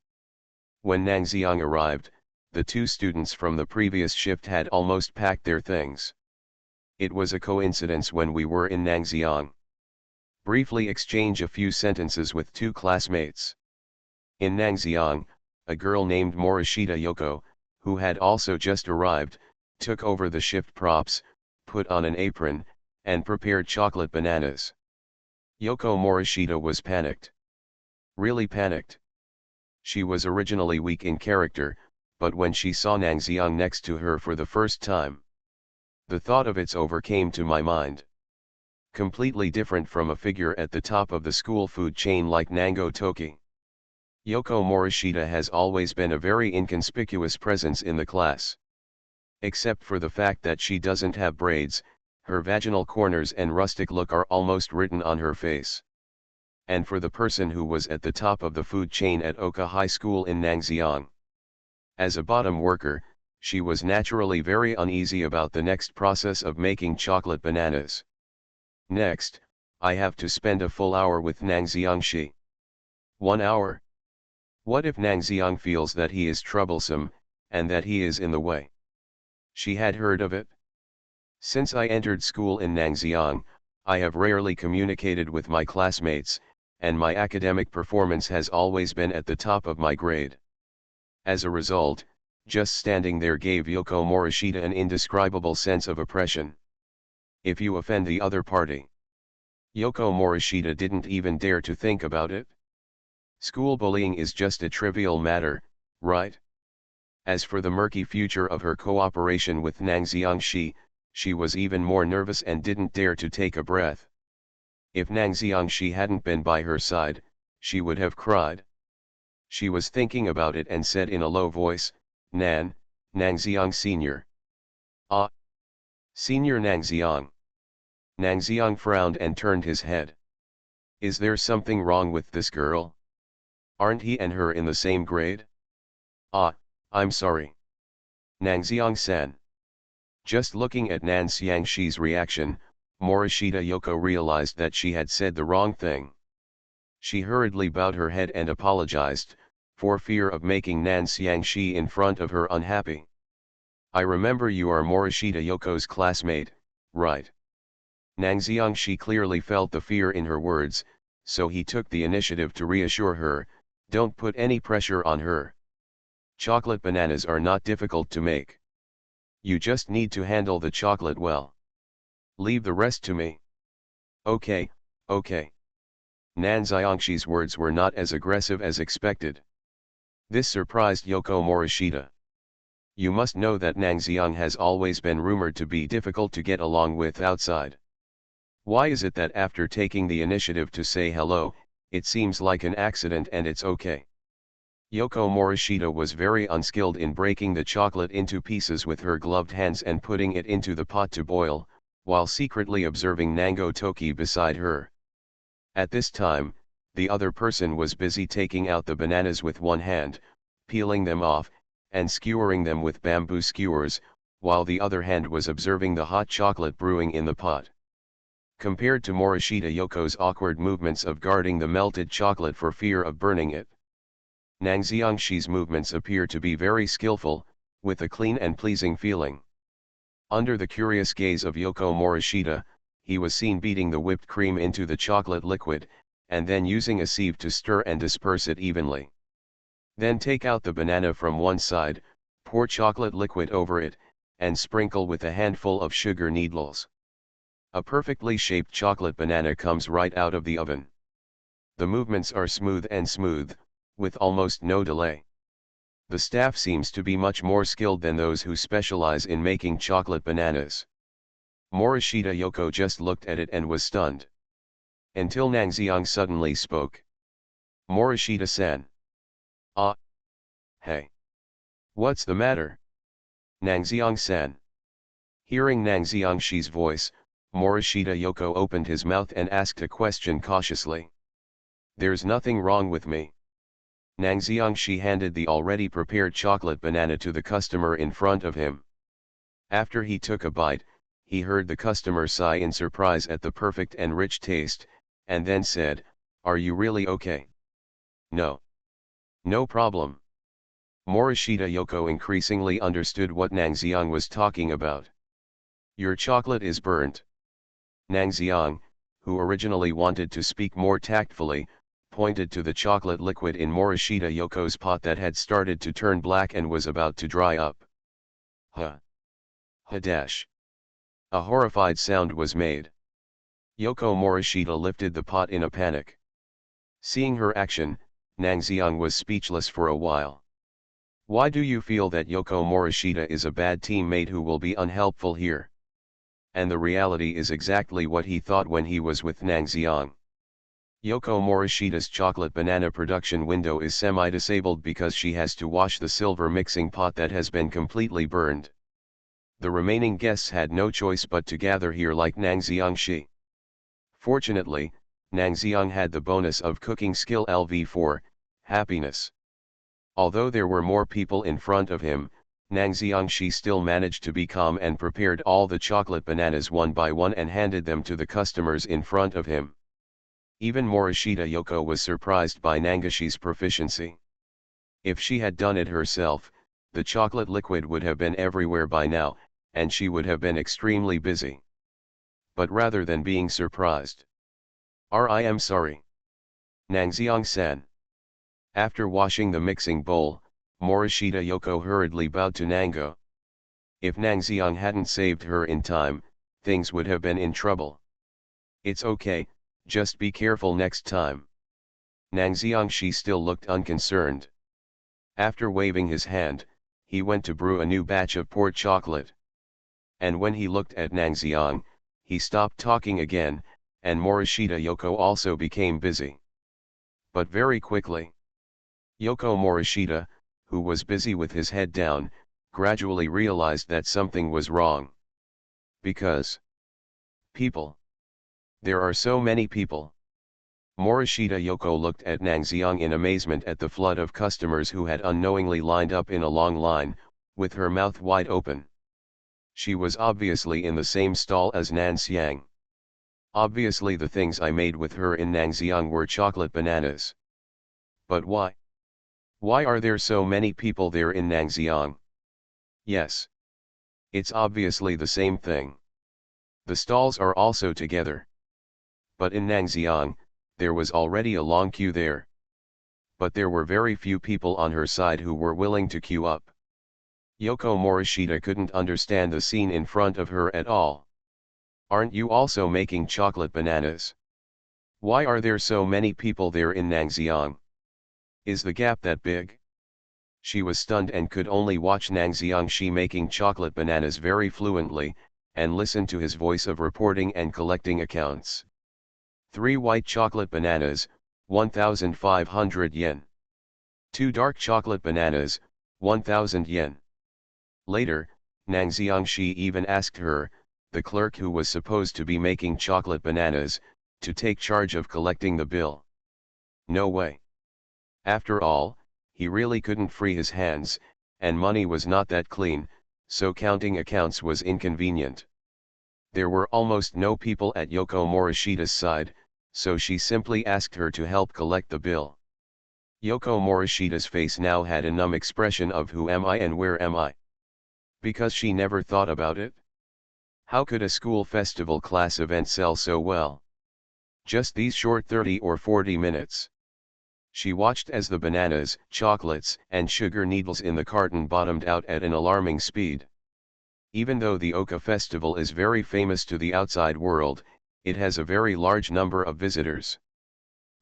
When Nangxiang arrived, the 2 students from the previous shift had almost packed their things. It was a coincidence when we were in Nangxiang. Briefly exchange a few sentences with 2 classmates. In Nangxiang, a girl named Morishita Yoko, who had also just arrived, took over the shift props, put on an apron, and prepared chocolate bananas. Yoko Morishita was panicked. Really panicked. She was originally weak in character, but when she saw Nangxiang next to her for the first time, the thought of it's over came to my mind. Completely different from a figure at the top of the school food chain like Nango Toki. Yoko Morishita has always been a very inconspicuous presence in the class. Except for the fact that she doesn't have braids, her vaginal corners and rustic look are almost written on her face. And for the person who was at the top of the food chain at Oka High School in Nangxiang. As a bottom worker, she was naturally very uneasy about the next process of making chocolate bananas. Next, I have to spend a full hour with Nangxiangxi. 1 hour? What if Nangxiang feels that he is troublesome, and that he is in the way? She had heard of it. Since I entered school in Nangxiang, I have rarely communicated with my classmates, and my academic performance has always been at the top of my grade. As a result, just standing there gave Yoko Morishita an indescribable sense of oppression. If you offend the other party. Yoko Morishita didn't even dare to think about it. School bullying is just a trivial matter, right? As for the murky future of her cooperation with Nangxiangxi, she was even more nervous and didn't dare to take a breath. If Nangxiangxi hadn't been by her side, she would have cried. She was thinking about it and said in a low voice, Nangxiang Senior. Ah! Senior Nangxiang. Nangxiang frowned and turned his head. Is there something wrong with this girl? Aren't he and her in the same grade? Ah, I'm sorry. Nangxiang-san. Just looking at Nangxiangxi's reaction, Morishita Yoko realized that she had said the wrong thing. She hurriedly bowed her head and apologized, for fear of making Nangxiangxi in front of her unhappy. I remember you are Morishita Yoko's classmate, right? Nangxiangxi clearly felt the fear in her words, so he took the initiative to reassure her, don't put any pressure on her. Chocolate bananas are not difficult to make. You just need to handle the chocolate well. Leave the rest to me. Okay, okay. Nangxiangxi's words were not as aggressive as expected. This surprised Yoko Morishita. You must know that Nangxiang has always been rumored to be difficult to get along with outside. Why is it that after taking the initiative to say hello, it seems like an accident and it's okay? Yoko Morishita was very unskilled in breaking the chocolate into pieces with her gloved hands and putting it into the pot to boil, while secretly observing Nango Toki beside her. At this time, the other person was busy taking out the bananas with one hand, peeling them off, and skewering them with bamboo skewers, while the other hand was observing the hot chocolate brewing in the pot. Compared to Morishita Yoko's awkward movements of guarding the melted chocolate for fear of burning it, Nang Xiangshi's movements appear to be very skillful, with a clean and pleasing feeling. Under the curious gaze of Yoko Morishita, he was seen beating the whipped cream into the chocolate liquid, and then using a sieve to stir and disperse it evenly. Then take out the banana from one side, pour chocolate liquid over it, and sprinkle with a handful of sugar needles. A perfectly shaped chocolate banana comes right out of the oven. The movements are smooth, with almost no delay. The staff seems to be much more skilled than those who specialize in making chocolate bananas. Morishita Yoko just looked at it and was stunned. Until Nang Xiang suddenly spoke. Morishita-san. Ah. Hey. What's the matter? Nang Xiang-san. Hearing Nang Xiangshi's voice, Morishita Yoko opened his mouth and asked a question cautiously. There's nothing wrong with me. Nang Xiangshi handed the already prepared chocolate banana to the customer in front of him. After he took a bite, he heard the customer sigh in surprise at the perfect and rich taste, and then said, "Are you really okay?" "No. No problem." Morishita Yoko increasingly understood what Nang Xiang was talking about. "Your chocolate is burnt." Nang Xiang, who originally wanted to speak more tactfully, pointed to the chocolate liquid in Morishita Yoko's pot that had started to turn black and was about to dry up. Huh. Hadash. A horrified sound was made. Yoko Morishita lifted the pot in a panic. Seeing her action, Nang Xiang was speechless for a while. Why do you feel that Yoko Morishita is a bad teammate who will be unhelpful here? And the reality is exactly what he thought when he was with Nang Xiang. Yoko Morishita's chocolate banana production window is semi-disabled because she has to wash the silver mixing pot that has been completely burned. The remaining guests had no choice but to gather here like Nang Xiangshi. Fortunately, Nang Xiang had the bonus of cooking skill LV4, happiness. Although there were more people in front of him, Nang Xiangshi still managed to be calm and prepared all the chocolate bananas one by one and handed them to the customers in front of him. Even Morishita Yoko was surprised by Nangashi's proficiency. If she had done it herself, the chocolate liquid would have been everywhere by now, and she would have been extremely busy. But rather than being surprised, I am sorry. Nang Xiang-san. After washing the mixing bowl, Morishita Yoko hurriedly bowed to Nango. If Nang Xiang hadn't saved her in time, things would have been in trouble. It's okay, just be careful next time. Nang Xiangshi still looked unconcerned. After waving his hand, he went to brew a new batch of poured chocolate. And when he looked at Nang Xiang, he stopped talking again, and Morishita Yoko also became busy. But very quickly. Yoko Morishita, who was busy with his head down, gradually realized that something was wrong. Because people. There are so many people. Morishita Yoko looked at Nang Xiang in amazement at the flood of customers who had unknowingly lined up in a long line, with her mouth wide open. She was obviously in the same stall as Nang Xiang. Obviously the things I made with her in Nang Xiang were chocolate bananas. But why? Why are there so many people there in Nang Xiang? Yes. It's obviously the same thing. The stalls are also together. But in Nang Xiang, there was already a long queue there. But there were very few people on her side who were willing to queue up. Yoko Morishita couldn't understand the scene in front of her at all. Aren't you also making chocolate bananas? Why are there so many people there in Nang Xiang? Is the gap that big? She was stunned and could only watch Nang Xiangshi making chocolate bananas very fluently, and listen to his voice of reporting and collecting accounts. 3 white chocolate bananas, 1,500 yen. 2 dark chocolate bananas, 1,000 yen. Later, Nang Xiangxi even asked her, the clerk who was supposed to be making chocolate bananas, to take charge of collecting the bill. No way. After all, he really couldn't free his hands, and money was not that clean, so counting accounts was inconvenient. There were almost no people at Yoko Morishita's side, so she simply asked her to help collect the bill. Yoko Morishita's face now had a numb expression of who am I and where am I? Because she never thought about it. How could a school festival class event sell so well? Just these short 30 or 40 minutes. She watched as the bananas, chocolates, and sugar needles in the carton bottomed out at an alarming speed. Even though the Oka festival is very famous to the outside world, it has a very large number of visitors.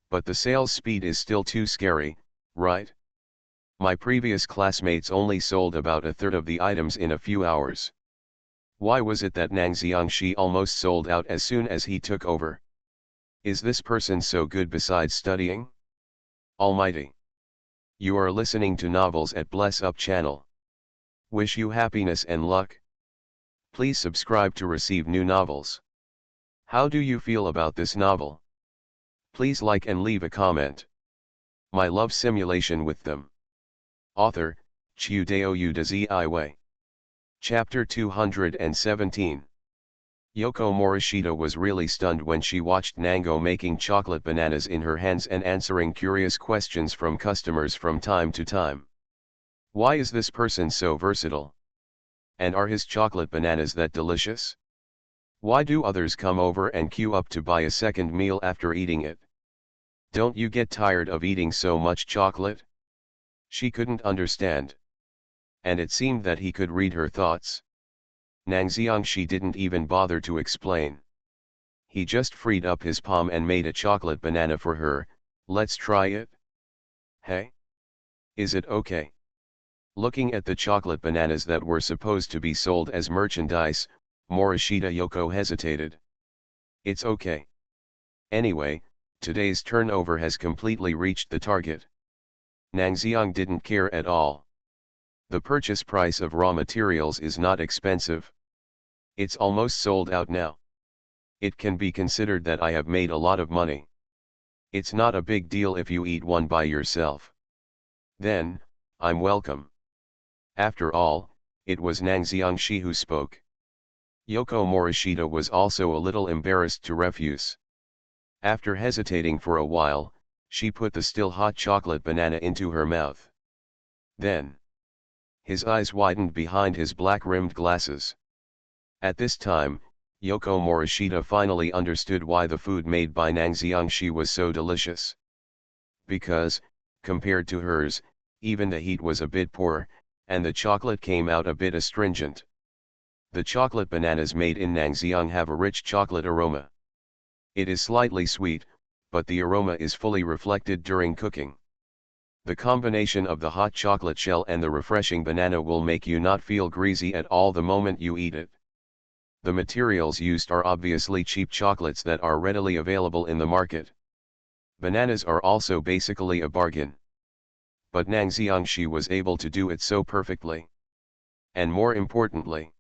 But the sales speed is still too scary, right? My previous classmates only sold about a third of the items in a few hours. Why was it that Nang Xiangxi almost sold out as soon as he took over? Is this person so good besides studying? Almighty. You are listening to Novels at Bless Up channel. Wish you happiness and luck. Please subscribe to receive new novels. How do you feel about this novel? Please like and leave a comment. My love simulation with them. Author, Chiudeo Udazi. Chapter 217. Yoko Morishita was really stunned when she watched Nango making chocolate bananas in her hands and answering curious questions from customers from time to time. Why is this person so versatile? And are his chocolate bananas that delicious? Why do others come over and queue up to buy a second meal after eating it? Don't you get tired of eating so much chocolate? She couldn't understand. And it seemed that he could read her thoughts. Nang Xiangxi didn't even bother to explain. He just freed up his palm and made a chocolate banana for her. Let's try it. Hey? Is it okay? Looking at the chocolate bananas that were supposed to be sold as merchandise, Morishita Yoko hesitated. It's okay. Anyway, today's turnover has completely reached the target. Nang Xiang didn't care at all. The purchase price of raw materials is not expensive. It's almost sold out now. It can be considered that I have made a lot of money. It's not a big deal if you eat one by yourself. Then, I'm welcome. After all, it was Nang Xiangxi who spoke. Yoko Morishita was also a little embarrassed to refuse. After hesitating for a while, she put the still hot chocolate banana into her mouth. Then, his eyes widened behind his black-rimmed glasses. At this time, Yoko Morishita finally understood why the food made by Nang Xiangxi was so delicious. Because, compared to hers, even the heat was a bit poor, and the chocolate came out a bit astringent. The chocolate bananas made in Nangxiang have a rich chocolate aroma. It is slightly sweet, but the aroma is fully reflected during cooking. The combination of the hot chocolate shell and the refreshing banana will make you not feel greasy at all the moment you eat it. The materials used are obviously cheap chocolates that are readily available in the market. Bananas are also basically a bargain. But Nang Xiangxi was able to do it so perfectly. And more importantly,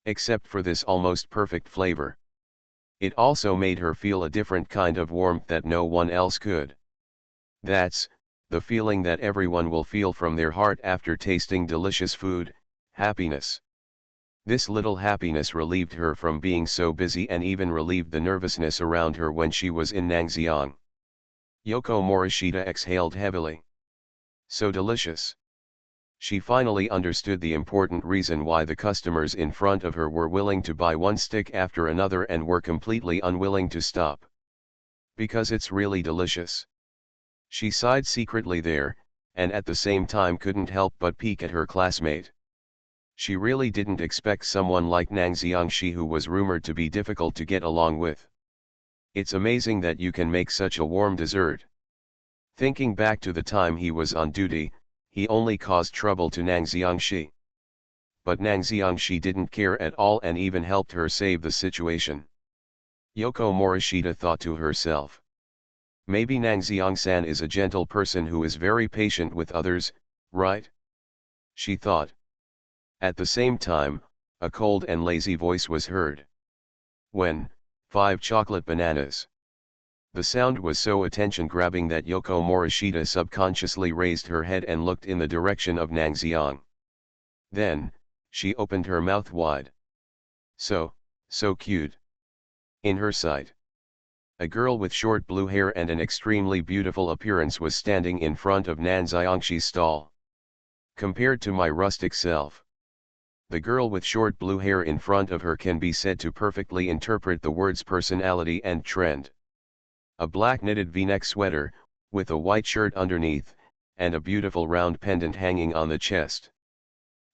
except for this almost perfect flavor, it also made her feel a different kind of warmth that no one else could. That's the feeling that everyone will feel from their heart after tasting delicious food, happiness. This little happiness relieved her from being so busy and even relieved the nervousness around her when she was in Nangxiang. Yoko Morishita exhaled heavily. So delicious. She finally understood the important reason why the customers in front of her were willing to buy one stick after another and were completely unwilling to stop. Because it's really delicious. She sighed secretly there, and at the same time couldn't help but peek at her classmate. She really didn't expect someone like Nang Xiangxi, who was rumored to be difficult to get along with. It's amazing that you can make such a warm dessert. Thinking back to the time he was on duty, he only caused trouble to Nang Xiangxi. But Nang Xiangxi didn't care at all and even helped her save the situation. Yoko Morishita thought to herself. Maybe Nangxiang-san is a gentle person who is very patient with others, right? She thought. At the same time, a cold and lazy voice was heard. When, 5 chocolate bananas. The sound was so attention-grabbing that Yoko Morishita subconsciously raised her head and looked in the direction of Nangxiang. Then, she opened her mouth wide. So cute. In her sight, a girl with short blue hair and an extremely beautiful appearance was standing in front of Nanxiangshi's stall. Compared to my rustic self, the girl with short blue hair in front of her can be said to perfectly interpret the words personality and trend. A black knitted V-neck sweater, with a white shirt underneath, and a beautiful round pendant hanging on the chest.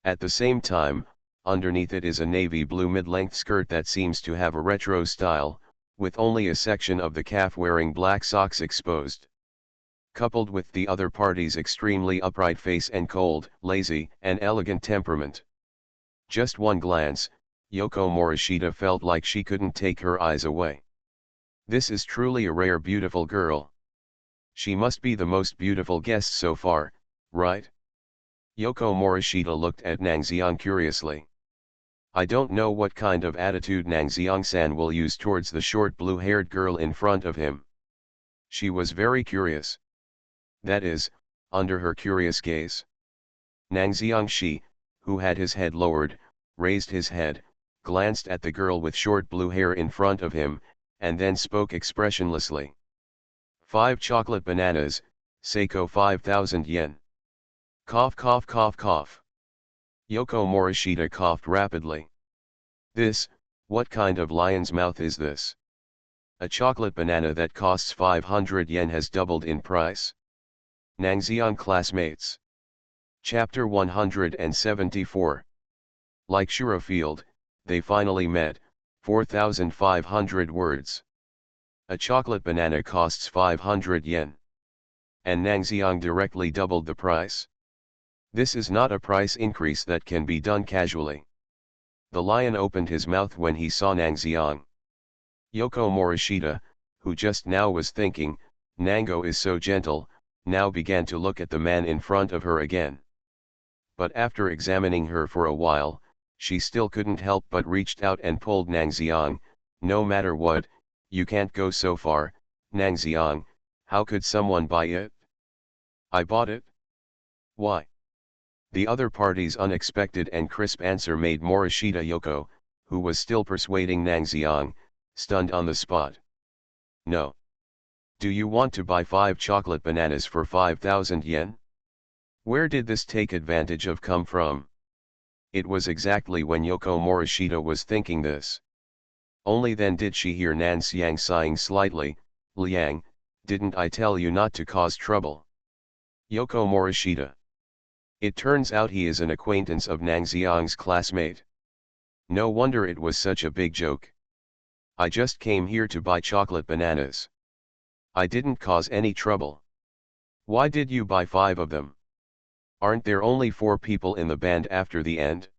At the same time, underneath it is a navy blue mid-length skirt that seems to have a retro style, with only a section of the calf wearing black socks exposed. Coupled with the other party's extremely upright face and cold, lazy, and elegant temperament. Just one glance, Yoko Morishita felt like she couldn't take her eyes away. This is truly a rare beautiful girl. She must be the most beautiful guest so far, right? Yoko Morishita looked at Nangxiang curiously. I don't know what kind of attitude Nangxiang-san will use towards the short blue-haired girl in front of him. She was very curious. That is, under her curious gaze. Nangxiang-shi, who had his head lowered, raised his head, glanced at the girl with short blue hair in front of him, and then spoke expressionlessly. 5 chocolate bananas, Seiko 5,000 yen. Cough cough cough cough. Yoko Morishita coughed rapidly. This, what kind of lion's mouth is this? A chocolate banana that costs 500 yen has doubled in price. Nangxiang classmates. Chapter 174. Like Shuro Field, they finally met, 4,500 words. A chocolate banana costs 500 yen. And Nangxiang directly doubled the price. This is not a price increase that can be done casually. The lion opened his mouth when he saw Nangxiang. Yoko Morishita, who just now was thinking, Nango is so gentle, now began to look at the man in front of her again. But after examining her for a while, she still couldn't help but reached out and pulled Nangxiang. No matter what, you can't go so far, Nangxiang, how could someone buy it? I bought it. Why? The other party's unexpected and crisp answer made Morishita Yoko, who was still persuading Nangxiang, stunned on the spot. No. Do you want to buy 5 chocolate bananas for 5,000 yen? Where did this take advantage of come from? It was exactly when Yoko Morishita was thinking this. Only then did she hear Nangxiang sighing slightly. Liang, didn't I tell you not to cause trouble? Yoko Morishita. It turns out he is an acquaintance of Nangxiang's classmate. No wonder it was such a big joke. I just came here to buy chocolate bananas. I didn't cause any trouble. Why did you buy 5 of them? Aren't there only 4 people in the band after the end?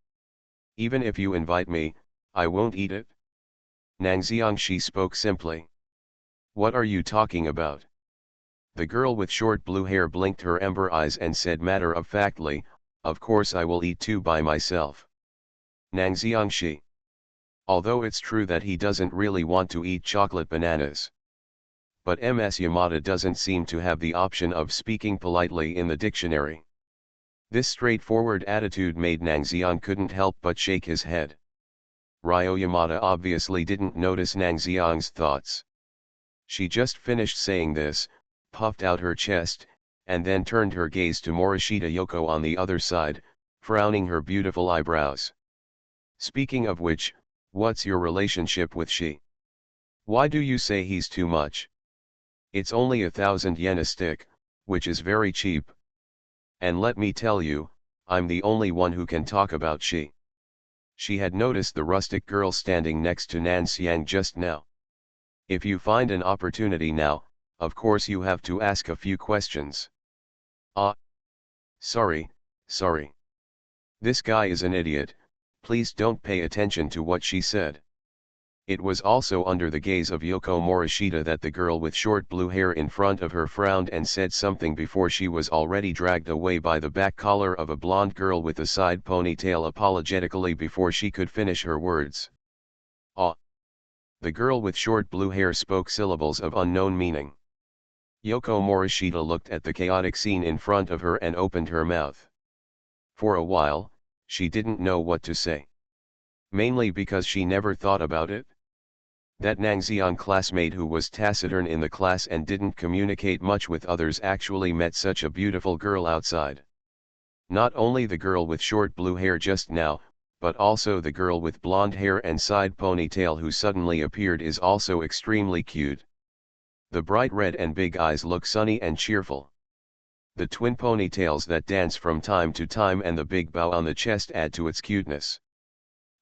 Even if you invite me, I won't eat it. Nangxiang spoke simply. What are you talking about? The girl with short blue hair blinked her ember eyes and said matter-of-factly, of course I will eat 2 by myself. Nangxiang. Although it's true that he doesn't really want to eat chocolate bananas. But Ms. Yamada doesn't seem to have the option of speaking politely in the dictionary. This straightforward attitude made Nangxiang couldn't help but shake his head. Ryo Yamada obviously didn't notice Nangxiang's thoughts. She just finished saying this, puffed out her chest, and then turned her gaze to Morishita Yoko on the other side, frowning her beautiful eyebrows. Speaking of which, what's your relationship with she? Why do you say he's too much? It's only 1,000 yen a stick, which is very cheap. And let me tell you, I'm the only one who can talk about she. She had noticed the rustic girl standing next to Nangxiang just now. If you find an opportunity now, of course you have to ask a few questions. Ah. Sorry. This guy is an idiot, please don't pay attention to what she said. It was also under the gaze of Yoko Morishita that the girl with short blue hair in front of her frowned and said something before she was already dragged away by the back collar of a blonde girl with a side ponytail apologetically before she could finish her words. Ah! The girl with short blue hair spoke syllables of unknown meaning. Yoko Morishita looked at the chaotic scene in front of her and opened her mouth. For a while, she didn't know what to say. Mainly because she never thought about it. That Nangxiang classmate who was taciturn in the class and didn't communicate much with others actually met such a beautiful girl outside. Not only the girl with short blue hair just now, but also the girl with blonde hair and side ponytail who suddenly appeared is also extremely cute. The bright red and big eyes look sunny and cheerful. The twin ponytails that dance from time to time and the big bow on the chest add to its cuteness.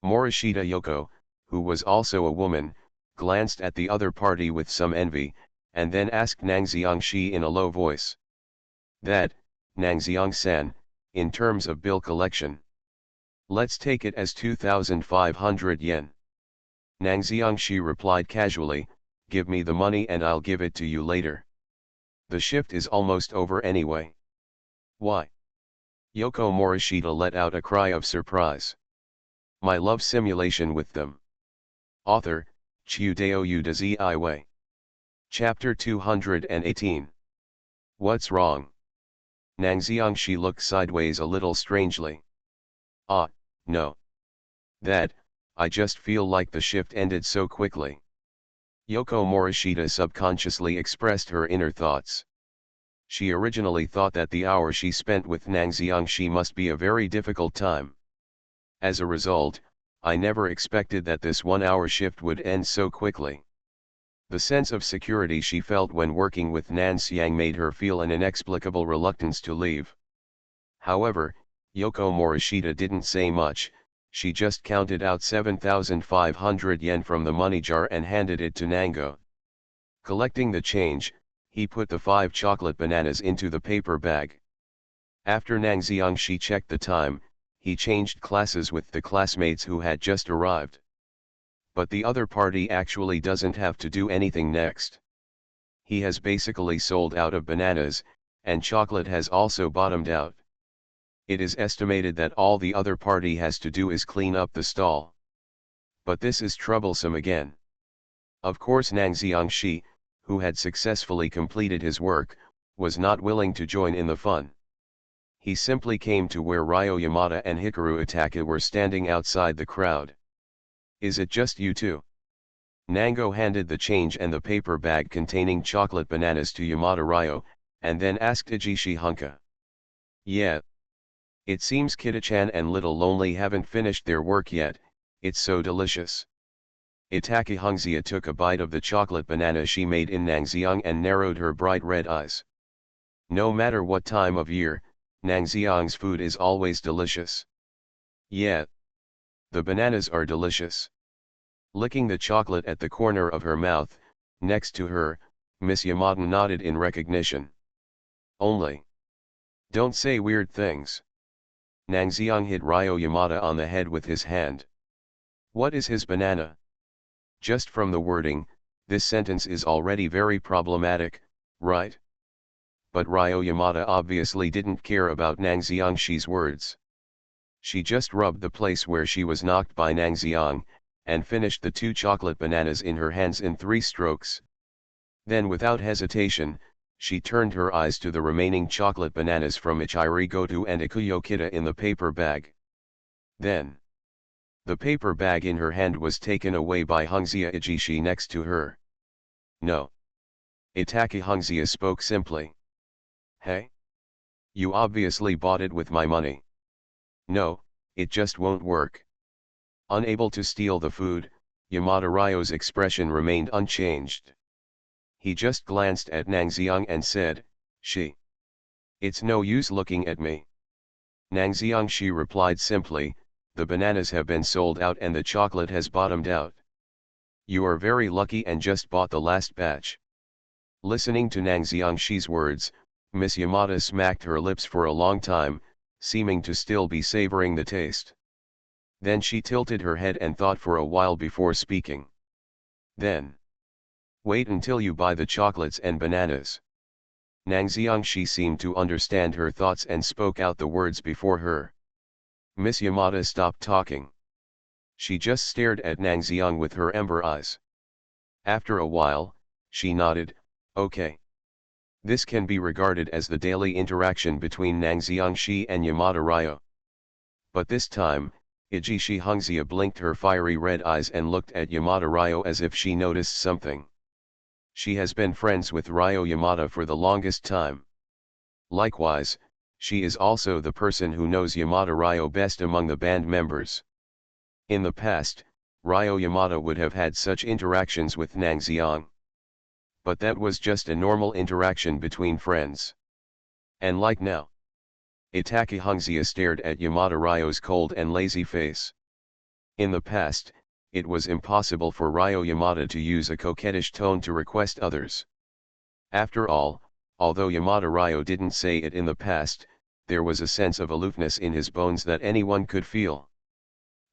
Morishita Yoko, who was also a woman, glanced at the other party with some envy, and then asked Nangxiang Shi in a low voice. That, Nangxiang-san, in terms of bill collection. Let's take it as 2,500 yen. Nangxiang Shi replied casually, give me the money and I'll give it to you later. The shift is almost over anyway. Why? Yoko Morishita let out a cry of surprise. My love simulation with them. Author, Chiudeo Udazi Iway. Chapter 218. What's wrong? Nangxiang Shi looked sideways a little strangely. Ah, no. That, I just feel like the shift ended so quickly. Yoko Morishita subconsciously expressed her inner thoughts. She originally thought that the hour she spent with Nangxiang Shi must be a very difficult time. As a result, I never expected that this 1-hour shift would end so quickly. The sense of security she felt when working with Nangxiang made her feel an inexplicable reluctance to leave. However, Yoko Morishita didn't say much, she just counted out 7,500 yen from the money jar and handed it to Nango. Collecting the change, he put the 5 chocolate bananas into the paper bag. After Nangxiang Shi checked the time, he changed classes with the classmates who had just arrived. But the other party actually doesn't have to do anything next. He has basically sold out of bananas, and chocolate has also bottomed out. It is estimated that all the other party has to do is clean up the stall. But this is troublesome again. Of course Nangxiang Shi, who had successfully completed his work, was not willing to join in the fun. He simply came to where Ryo Yamada and Hikaru Itaka were standing outside the crowd. Is it just you two? Nango handed the change and the paper bag containing chocolate bananas to Yamada Ryo, and then asked Ijishi Hunka. Yeah. It seems Kita-chan and Little Lonely haven't finished their work yet, it's so delicious. Itaka Hungzia took a bite of the chocolate banana she made in Nangxiang and narrowed her bright red eyes. No matter what time of year, Nangxiang's food is always delicious. Yeah. The bananas are delicious. Licking the chocolate at the corner of her mouth, next to her, Miss Yamada nodded in recognition. Only. Don't say weird things. Nangxiang hit Ryo Yamada on the head with his hand. What is his banana? Just from the wording, this sentence is already very problematic, right? But Ryo Yamada obviously didn't care about Nangxiang Shi's words. She just rubbed the place where she was knocked by Nangxiang, and finished the 2 chocolate bananas in her hands in 3 strokes. Then without hesitation, she turned her eyes to the remaining chocolate bananas from Ichiri Goto and Ikuyo Kita in the paper bag. Then, the paper bag in her hand was taken away by Hungzia Ijishi next to her. No. Itaka Hungzia spoke simply. Hey? You obviously bought it with my money. No, it just won't work. Unable to steal the food, Yamada Ryo's expression remained unchanged. He just glanced at Nangxiang and said, She. It's no use looking at me. Nangxiang Shi replied simply, the bananas have been sold out and the chocolate has bottomed out. You are very lucky and just bought the last batch. Listening to Nangxiang Shi's words, Miss Yamada smacked her lips for a long time, seeming to still be savoring the taste. Then she tilted her head and thought for a while before speaking. Then, wait until you buy the chocolates and bananas. Nang Xiangxi seemed to understand her thoughts and spoke out the words before her. Miss Yamada stopped talking. She just stared at Nang Xiang with her ember eyes. After a while, she nodded, okay. This can be regarded as the daily interaction between Nang Xiangxi and Yamada Ryo. But this time, Ijishi Hongxia blinked her fiery red eyes and looked at Yamada Ryo as if she noticed something. She has been friends with Ryo Yamada for the longest time. Likewise, she is also the person who knows Yamada Ryo best among the band members. In the past, Ryo Yamada would have had such interactions with Nang Xiang. But that was just a normal interaction between friends. And like now, Itaki Hongxia stared at Yamada Ryo's cold and lazy face. In the past, it was impossible for Ryo Yamada to use a coquettish tone to request others. After all, although Yamada Ryo didn't say it in the past, there was a sense of aloofness in his bones that anyone could feel.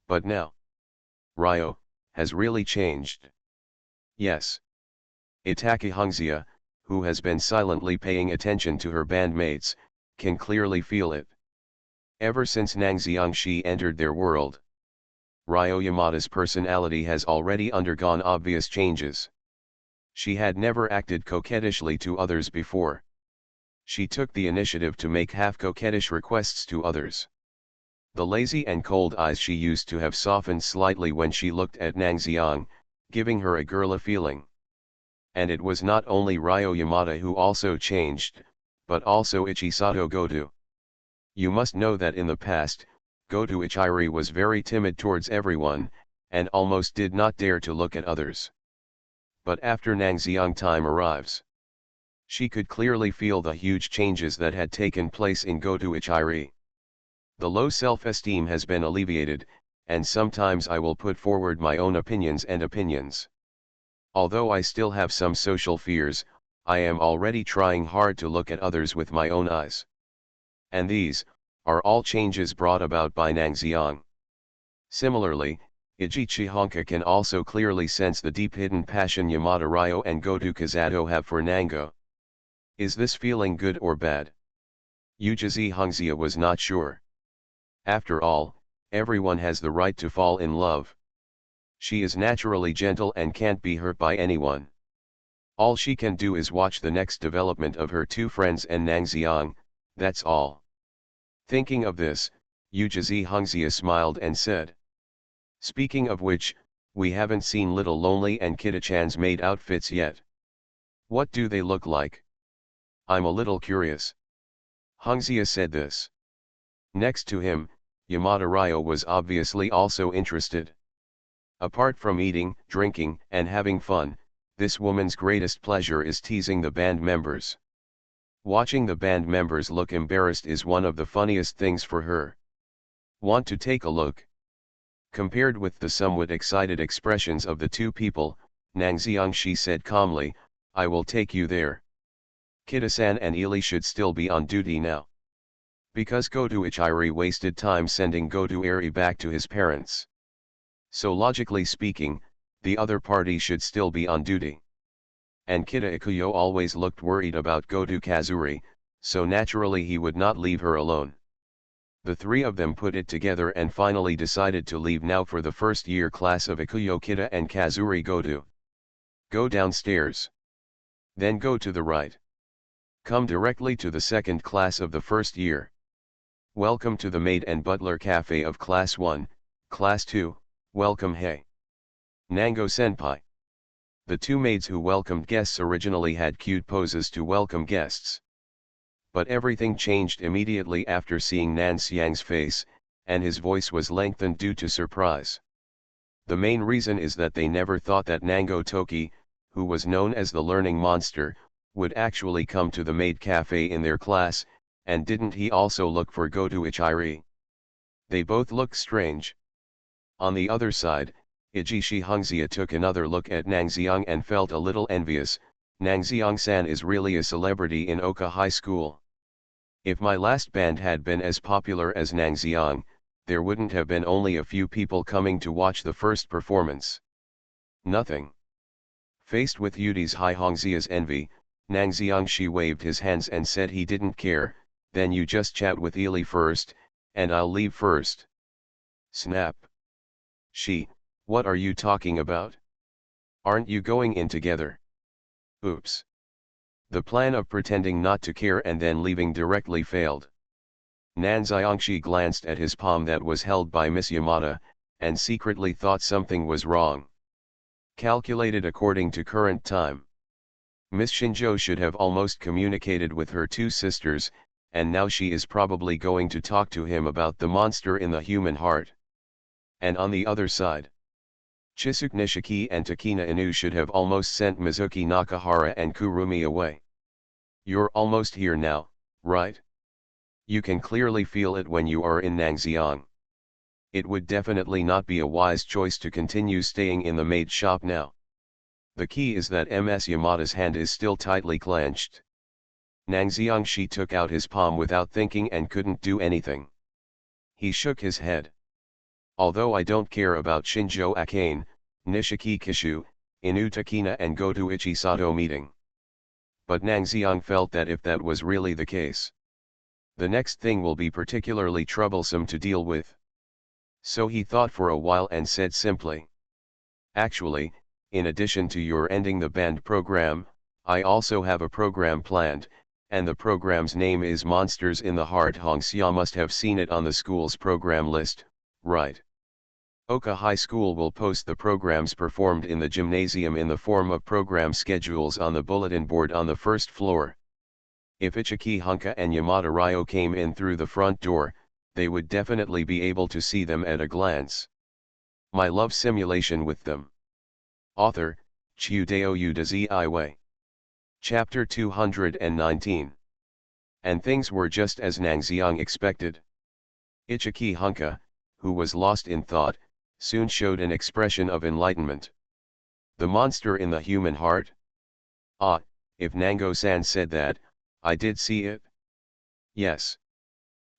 But now, Ryo has really changed. Yes. Itaki Hongxia, who has been silently paying attention to her bandmates, can clearly feel it. Ever since Nang Xiangxi entered their world, Ryo Yamada's personality has already undergone obvious changes. She had never acted coquettishly to others before. She took the initiative to make half-coquettish requests to others. The lazy and cold eyes she used to have softened slightly when she looked at Nang Xiang, giving her a girly feeling. And it was not only Ryo Yamada who also changed, but also Ichisato Goto. You must know that in the past, Goto Ichiri was very timid towards everyone, and almost did not dare to look at others. But after Nang Xiang time arrives, she could clearly feel the huge changes that had taken place in Goto Ichiri. The low self-esteem has been alleviated, and sometimes I will put forward my own opinions. Although I still have some social fears, I am already trying hard to look at others with my own eyes. And these are all changes brought about by Nang Xiang. Similarly, Ijichi Honka can also clearly sense the deep hidden passion Yamada Ryo and Goto Kazato have for Nango. Is this feeling good or bad? Ujizi Hongxia was not sure. After all, everyone has the right to fall in love. She is naturally gentle and can't be hurt by anyone. All she can do is watch the next development of her two friends and Nang Xiang, that's all. Thinking of this, Ujizi Hongxia smiled and said. Speaking of which, we haven't seen Little Lonely and Kita-chan's maid outfits yet. What do they look like? I'm a little curious. Hongxia said this. Next to him, Yamada Ryo was obviously also interested. Apart from eating, drinking, and having fun, this woman's greatest pleasure is teasing the band members. Watching the band members look embarrassed is one of the funniest things for her. Want to take a look? Compared with the somewhat excited expressions of the two people, Nang Xiangxi said calmly, I will take you there. Kita-san and Ili should still be on duty now. Because Goto Ichiri wasted time sending Goto Eri back to his parents. So logically speaking, the other party should still be on duty. And Kita Ikuyo always looked worried about Goto Kazuri, so naturally he would not leave her alone. The three of them put it together and finally decided to leave now for the first year class of Ikuyo Kita and Kazuri Goto. Go downstairs. Then go to the right. Come directly to the second class of the first year. Welcome to the maid and butler cafe of class 1, class 2, welcome hey. Nango senpai. The two maids who welcomed guests originally had cute poses to welcome guests. But everything changed immediately after seeing Nan Xiang's face, and his voice was lengthened due to surprise. The main reason is that they never thought that Nango Toki, who was known as the learning monster, would actually come to the maid cafe in their class, and didn't he also look for Goto Ichiri? They both looked strange. On the other side, Ijishi Hongxia took another look at Nang Xiang and felt a little envious. Nang Xiang-san is really a celebrity in Oka High School. If my last band had been as popular as Nang Xiang, there wouldn't have been only a few people coming to watch the first performance. Nothing. Faced with Yudi's Hai Hongxia's envy, Nang Xiangxi waved his hands and said he didn't care, then you just chat with Ili first, and I'll leave first. Snap. What are you talking about? Aren't you going in together? Oops. The plan of pretending not to care and then leaving directly failed. Nan Xiangxi glanced at his palm that was held by Miss Yamada, and secretly thought something was wrong. Calculated according to current time. Miss Shinjo should have almost communicated with her two sisters, and now she is probably going to talk to him about the monster in the human heart. And on the other side, Chisuke Nishiki and Takina Inu should have almost sent Mizuki Nakahara and Kurumi away. You're almost here now, right? You can clearly feel it when you are in Nangxiang. It would definitely not be a wise choice to continue staying in the maid shop now. The key is that Ms. Yamada's hand is still tightly clenched. Nang Xiangxi took out his palm without thinking and couldn't do anything. He shook his head. Although I don't care about Shinjo Akane, Nishiki Kishu, Inu Takina and Goto Ichisato meeting. But Nang Xiang felt that if that was really the case, the next thing will be particularly troublesome to deal with. So he thought for a while and said simply. Actually, in addition to your ending the band program, I also have a program planned, and the program's name is Monsters in the Heart. Hongxia must have seen it on the school's program list, right? Oka High School will post the programs performed in the gymnasium in the form of program schedules on the bulletin board on the first floor. If Ichiki Hunka and Yamada Ryo came in through the front door, they would definitely be able to see them at a glance. My love simulation with them. Author, Chiudeo Udazi Iway. Chapter 219. And things were just as Nang Xiang expected. Ichiki Hunka, who was lost in thought, soon showed an expression of enlightenment. The monster in the human heart? Ah, if Nango-san said that, I did see it. Yes.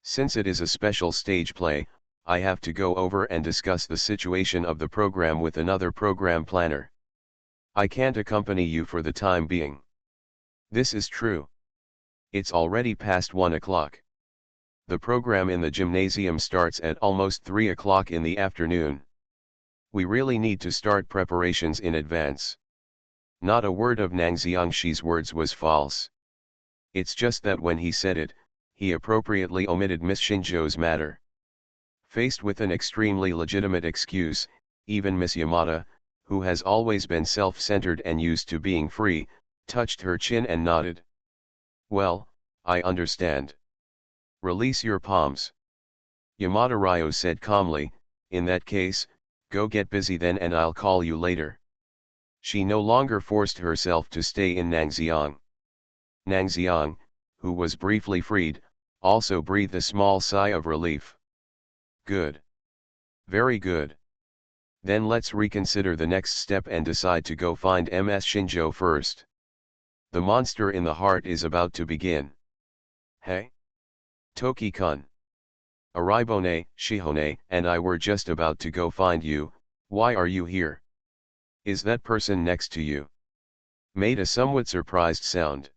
Since it is a special stage play, I have to go over and discuss the situation of the program with another program planner. I can't accompany you for the time being. This is true. It's already past 1 o'clock. The program in the gymnasium starts at almost 3 o'clock in the afternoon. We really need to start preparations in advance. Not a word of Nang Xiangxi's words was false. It's just that when he said it, he appropriately omitted Miss Shinjo's matter. Faced with an extremely legitimate excuse, even Miss Yamada, who has always been self-centered and used to being free, touched her chin and nodded. Well, I understand. Release your palms. Yamada Ryo said calmly, in that case, go get busy then and I'll call you later. She no longer forced herself to stay in Nangxiang. Nangxiang, who was briefly freed, also breathed a small sigh of relief. Good. Very good. Then let's reconsider the next step and decide to go find Ms. Shinjo first. The monster in the heart is about to begin. Hey? Toki-kun. Aribone, Shihone, and I were just about to go find you. Why are you here? Is that person next to you? Made a somewhat surprised sound.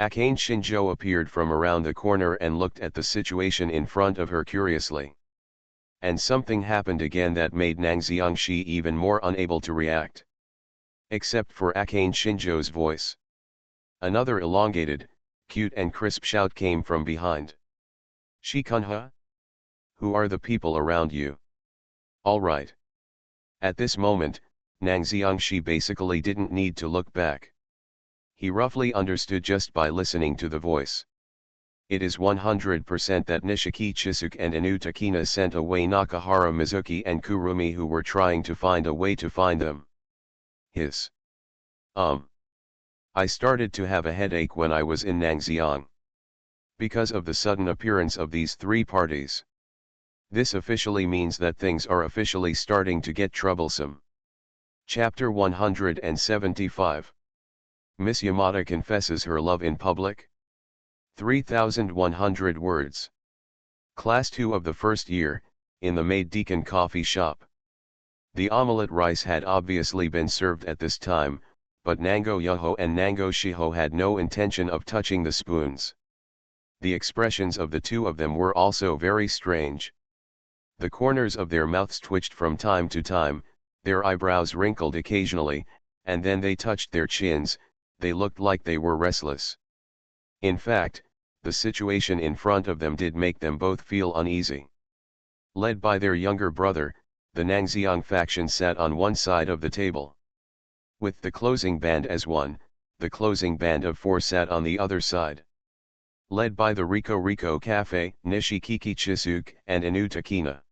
Akane Shinjo appeared from around the corner and looked at the situation in front of her curiously. And something happened again that made Nang Xiangxi even more unable to react. Except for Akane Shinjo's voice. Another elongated, cute and crisp shout came from behind. Shikunha? Who are the people around you? All right. At this moment, Nang Xiangxi basically didn't need to look back. He roughly understood just by listening to the voice. It is 100% that Nishiki Chisuke and Inu Takina sent away Nakahara Mizuki and Kurumi who were trying to find a way to find them. Hiss. I started to have a headache when I was in Nangxiang. Because of the sudden appearance of these three parties. This officially means that things are officially starting to get troublesome. Chapter 175. Miss Yamada confesses her love in public. 3,100 words. Class 2 of the first year, in the Maid Deacon coffee shop. The omelette rice had obviously been served at this time, but Nango Yuho and Nango Shiho had no intention of touching the spoons. The expressions of the two of them were also very strange. The corners of their mouths twitched from time to time, their eyebrows wrinkled occasionally, and then they touched their chins. They looked like they were restless. In fact, the situation in front of them did make them both feel uneasy. Led by their younger brother, the Nangxiang faction sat on one side of the table. With the closing band as one, the closing band of four sat on the other side. Led by the Riko Riko Cafe, Nishikiki Chisuk, and Inu Takina.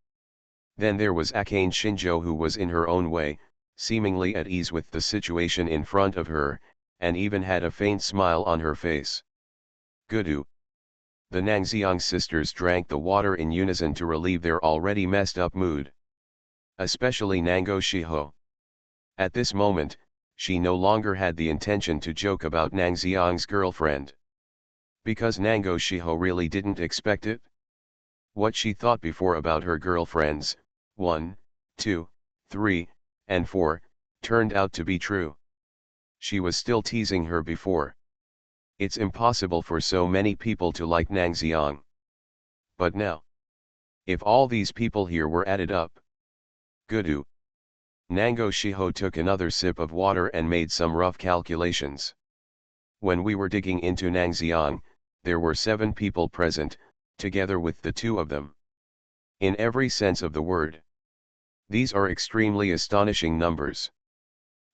Then there was Akane Shinjo, who was in her own way, seemingly at ease with the situation in front of her, and even had a faint smile on her face. Gudu. The Nangxiang sisters drank the water in unison to relieve their already messed up mood. Especially Nango Shiho. At this moment, she no longer had the intention to joke about Nangxiang's girlfriend. Because Nango Shiho really didn't expect it. What she thought before about her girlfriends, 1, 2, 3, and 4, turned out to be true. She was still teasing her before. It's impossible for so many people to like Nangxiang. But now, if all these people here were added up. Gudu. Nango Shiho took another sip of water and made some rough calculations. When we were digging into Nangxiang, there were 7 people present, together with the two of them. In every sense of the word. These are extremely astonishing numbers.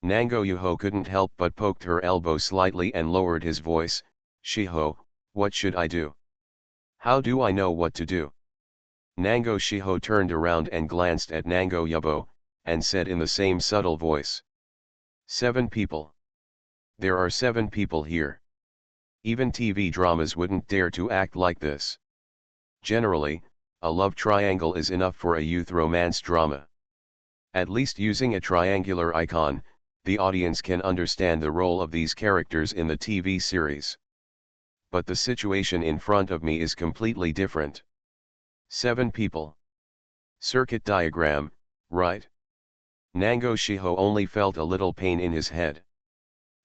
Nango Yuho couldn't help but poked her elbow slightly and lowered his voice. Shiho, what should I do? How do I know what to do? Nango Shiho turned around and glanced at Nango Yubo, and said in the same subtle voice. 7 people. There are 7 people here. Even TV dramas wouldn't dare to act like this. Generally, a love triangle is enough for a youth romance drama. At least using a triangular icon, the audience can understand the role of these characters in the TV series. But the situation in front of me is completely different. 7 people. Circuit diagram, right? Nango Shiho only felt a little pain in his head.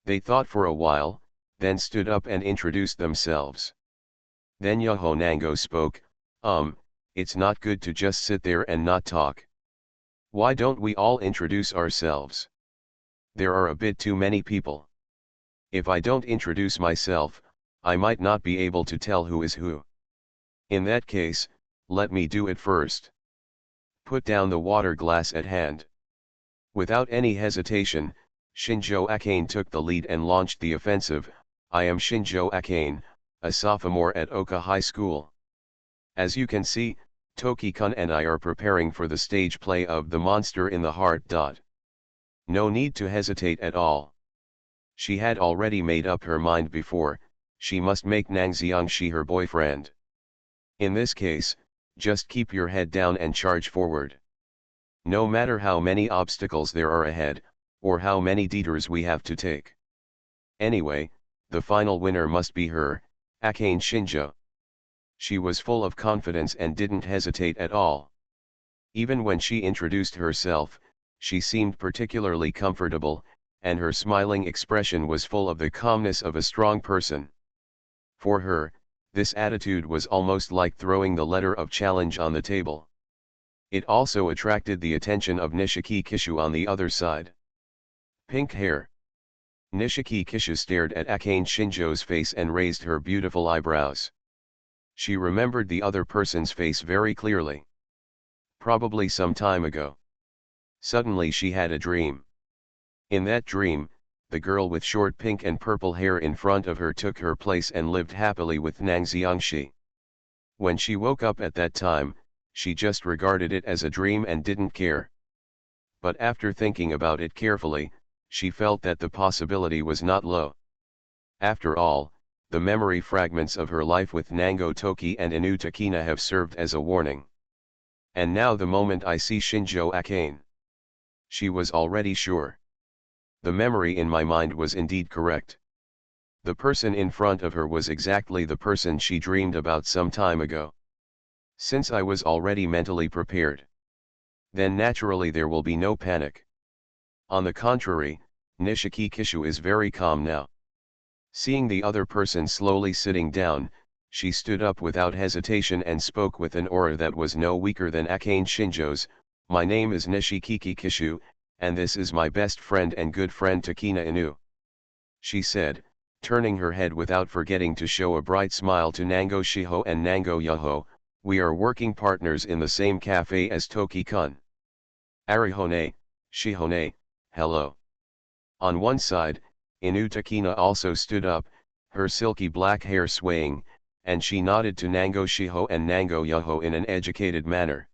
They thought for a while, then stood up and introduced themselves. Then Yuho Nango spoke, it's not good to just sit there and not talk. Why don't we all introduce ourselves? There are a bit too many people. If I don't introduce myself, I might not be able to tell who is who. In that case, let me do it first. Put down the water glass at hand. Without any hesitation, Shinjo Akane took the lead and launched the offensive. I am Shinjo Akane, a sophomore at Oka High School. As you can see, Toki-kun and I are preparing for the stage play of The Monster in the Heart. No need to hesitate at all. She had already made up her mind before, she must make Nangxiang her boyfriend. In this case, just keep your head down and charge forward. No matter how many obstacles there are ahead, or how many detours we have to take. Anyway, the final winner must be her, Akane Shinjo. She was full of confidence and didn't hesitate at all. Even when she introduced herself, she seemed particularly comfortable, and her smiling expression was full of the calmness of a strong person. For her, this attitude was almost like throwing the letter of challenge on the table. It also attracted the attention of Nishiki Kishu on the other side. Pink hair. Nishiki Kishu stared at Akane Shinjo's face and raised her beautiful eyebrows. She remembered the other person's face very clearly. Probably some time ago. Suddenly she had a dream. In that dream, the girl with short pink and purple hair in front of her took her place and lived happily with Nangxiang. When she woke up at that time, she just regarded it as a dream and didn't care. But after thinking about it carefully, she felt that the possibility was not low. After all, the memory fragments of her life with Nango Toki and Inu Takina have served as a warning. And now the moment I see Shinjo Akane. She was already sure. The memory in my mind was indeed correct. The person in front of her was exactly the person she dreamed about some time ago. Since I was already mentally prepared, then naturally there will be no panic. On the contrary, Nishiki Kishu is very calm now. Seeing the other person slowly sitting down, she stood up without hesitation and spoke with an aura that was no weaker than Akane Shinjo's. My name is Nishiki Kishu, and this is my best friend and good friend Takina Inu. She said, turning her head without forgetting to show a bright smile to Nango Shiho and Nango Yoho. We are working partners in the same cafe as Toki-kun. Arihone, Shihone, hello. On one side, Inu Takina also stood up, her silky black hair swaying, and she nodded to Nango Shiho and Nango Yoho in an educated manner.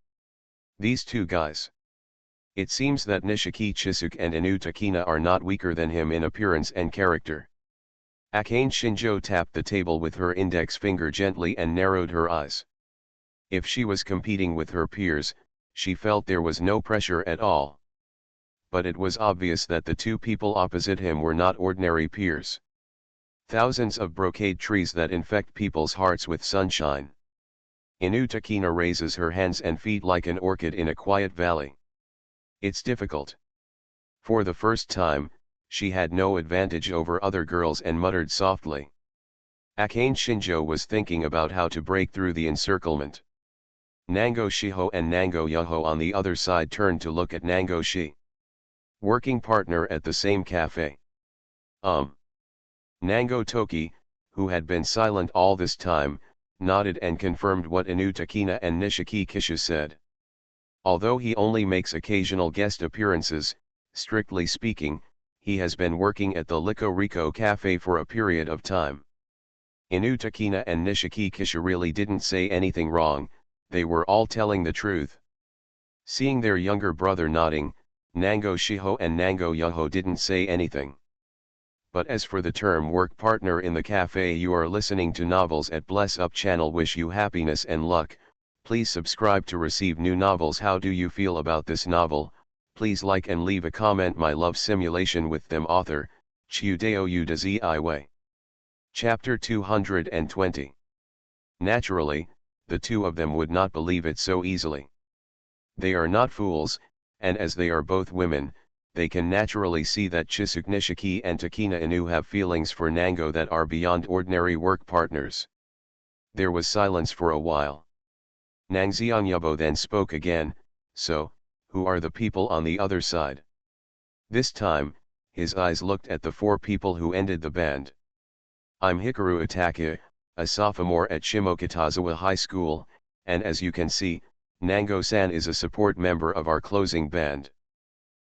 These two guys. It seems that Nishiki Chisuk and Inu Takina are not weaker than him in appearance and character. Akane Shinjo tapped the table with her index finger gently and narrowed her eyes. If she was competing with her peers, she felt there was no pressure at all. But it was obvious that the two people opposite him were not ordinary peers. Thousands of brocade trees that infect people's hearts with sunshine. Inu Takina raises her hands and feet like an orchid in a quiet valley. It's difficult. For the first time, she had no advantage over other girls and muttered softly. Akane Shinjo was thinking about how to break through the encirclement. Nango Shiho and Nango Yoho on the other side turned to look at Nango Shi. Working partner at the same cafe. Nango Toki, who had been silent all this time, nodded and confirmed what Inu Takina and Nishiki Kishu said. Although he only makes occasional guest appearances, strictly speaking, he has been working at the Liko Riko Cafe for a period of time. Inu Takina and Nishiki Kishu really didn't say anything wrong, they were all telling the truth. Seeing their younger brother nodding, Nango Shiho and Nango Yoho didn't say anything. But as for the term work partner in the cafe, you are listening to Novels at Bless Up channel. Wish you happiness and luck. Please subscribe to receive new novels. How do you feel about this novel? Please like and leave a comment. My love simulation with them. Author, Chiudeo Udazi. Chapter 220. Naturally, the two of them would not believe it so easily. They are not fools, and as they are both women, they can naturally see that Chisuk Nishiki and Takina Inu have feelings for Nango that are beyond ordinary work partners. There was silence for a while. Nangxiangyubo then spoke again, so, who are the people on the other side? This time, his eyes looked at the four people who ended the band. I'm Hikaru Ataka, a sophomore at Shimokitazawa High School, and as you can see, Nango-san is a support member of our closing band.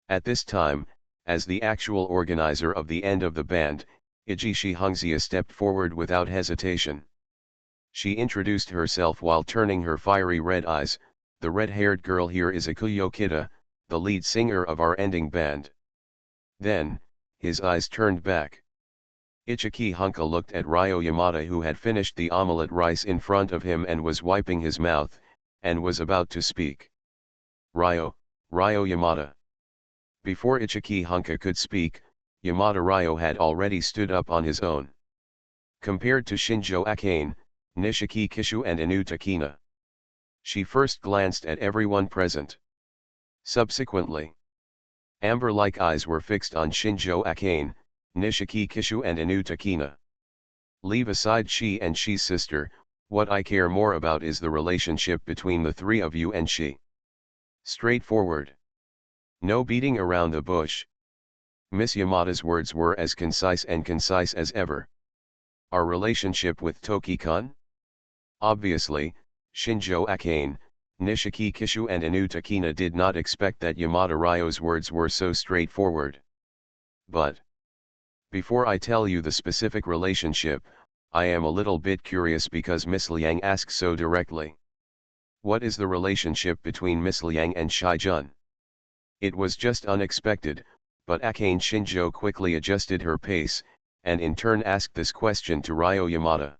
At this time, as the actual organizer of the end of the band, Ijishi Hungzia stepped forward without hesitation. She introduced herself while turning her fiery red eyes. The red-haired girl here is Ikuyo Kita, the lead singer of our ending band. Then, his eyes turned back. Ichiki Hunka looked at Ryo Yamada, who had finished the omelette rice in front of him and was wiping his mouth, and was about to speak. Ryo Yamada. Before Ichiki Hunka could speak, Yamada Ryo had already stood up on his own. Compared to Shinjo Akane, Nishiki Kishu and Inu Takina, she first glanced at everyone present. Subsequently, amber-like eyes were fixed on Shinjo Akane, Nishiki Kishu and Inu Takina. Leave aside she and she's sister, what I care more about is the relationship between the three of you and she. Straightforward. No beating around the bush. Miss Yamada's words were as concise as ever. Our relationship with Toki-kun? Obviously, Shinjo Akane, Nishiki Kishu and Inu Takina did not expect that Yamada Ryo's words were so straightforward. But before I tell you the specific relationship, I am a little bit curious because Miss Liang asks so directly. What is the relationship between Miss Liang and Shijun? It was just unexpected, but Akane Shinjo quickly adjusted her pace, and in turn asked this question to Ryo Yamada.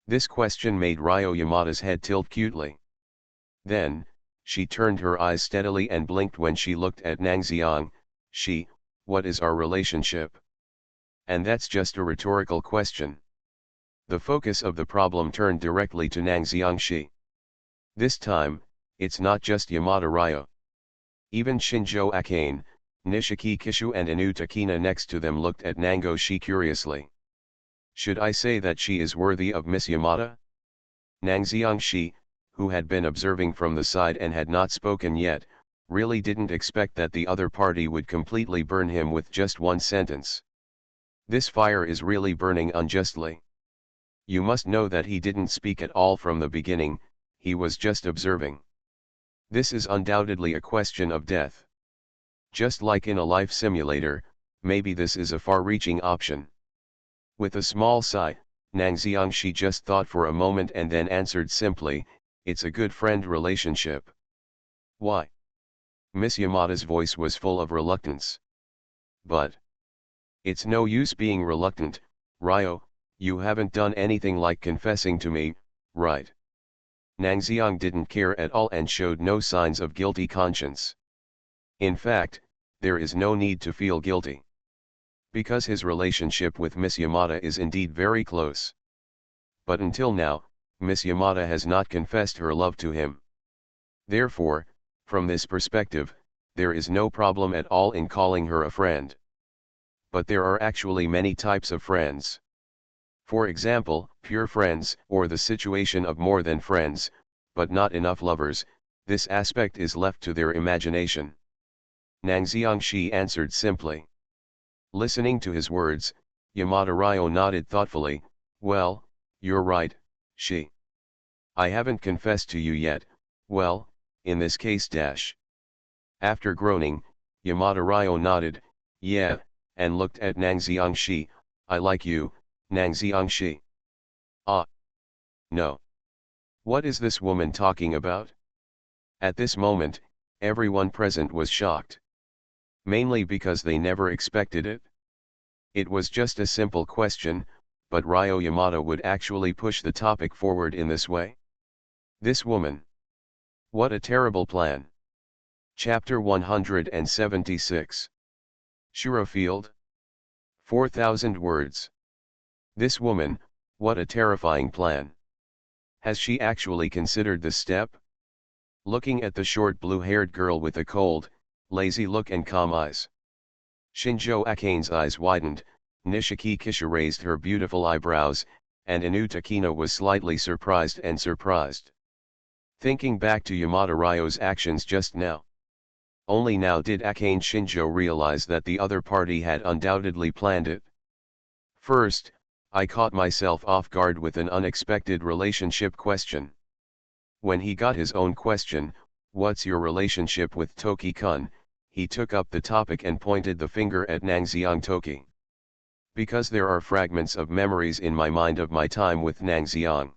This question made Ryo Yamada's head tilt cutely. Then, she turned her eyes steadily and blinked when she looked at Nangxiang. What is our relationship? And that's just a rhetorical question. The focus of the problem turned directly to Nangxiang Shi. This time, it's not just Yamada Ryo. Even Shinjo Akane, Nishiki Kishu and Inu Takina next to them looked at Nangoshi curiously. Should I say that she is worthy of Miss Yamada? Nangxiangshi, who had been observing from the side and had not spoken yet, really didn't expect that the other party would completely burn him with just one sentence. This fire is really burning unjustly. You must know that he didn't speak at all from the beginning, he was just observing. This is undoubtedly a question of death. Just like in a life simulator, maybe this is a far-reaching option. With a small sigh, Nangxiangshi just thought for a moment and then answered simply, "It's a good friend relationship." Why? Miss Yamada's voice was full of reluctance. But it's no use being reluctant, Ryo, you haven't done anything like confessing to me, right? Nangxiang didn't care at all and showed no signs of guilty conscience. In fact, there is no need to feel guilty. Because his relationship with Miss Yamada is indeed very close. But until now, Miss Yamada has not confessed her love to him. Therefore, from this perspective, there is no problem at all in calling her a friend. But there are actually many types of friends. For example, pure friends, or the situation of more than friends, but not enough lovers. This aspect is left to their imagination. Nangxiangshi answered simply. Listening to his words, Yamada Ryo nodded thoughtfully, "Well, you're right, I haven't confessed to you yet, well, in this case dash." After groaning, Yamada Ryo nodded, "Yeah," and looked at Nangxiangshi, "I like you, Nangxiangshi." "Ah. No. What is this woman talking about?" At this moment, everyone present was shocked. Mainly because they never expected it. It was just a simple question, but Ryo Yamada would actually push the topic forward in this way. This woman. What a terrible plan. Chapter 176. Shurofield. 4,000 words. This woman, what a terrifying plan. Has she actually considered this step? Looking at the short blue-haired girl with a cold, lazy look and calm eyes. Shinjo Akane's eyes widened, Nishiki Kisha raised her beautiful eyebrows, and Inu Takina was slightly surprised. Thinking back to Yamada Ryo's actions just now. Only now did Akane Shinjo realize that the other party had undoubtedly planned it. First, I caught myself off guard with an unexpected relationship question. When he got his own question, "What's your relationship with Toki-kun?" he took up the topic and pointed the finger at Nangxiang Toki. Because there are fragments of memories in my mind of my time with Nangxiang.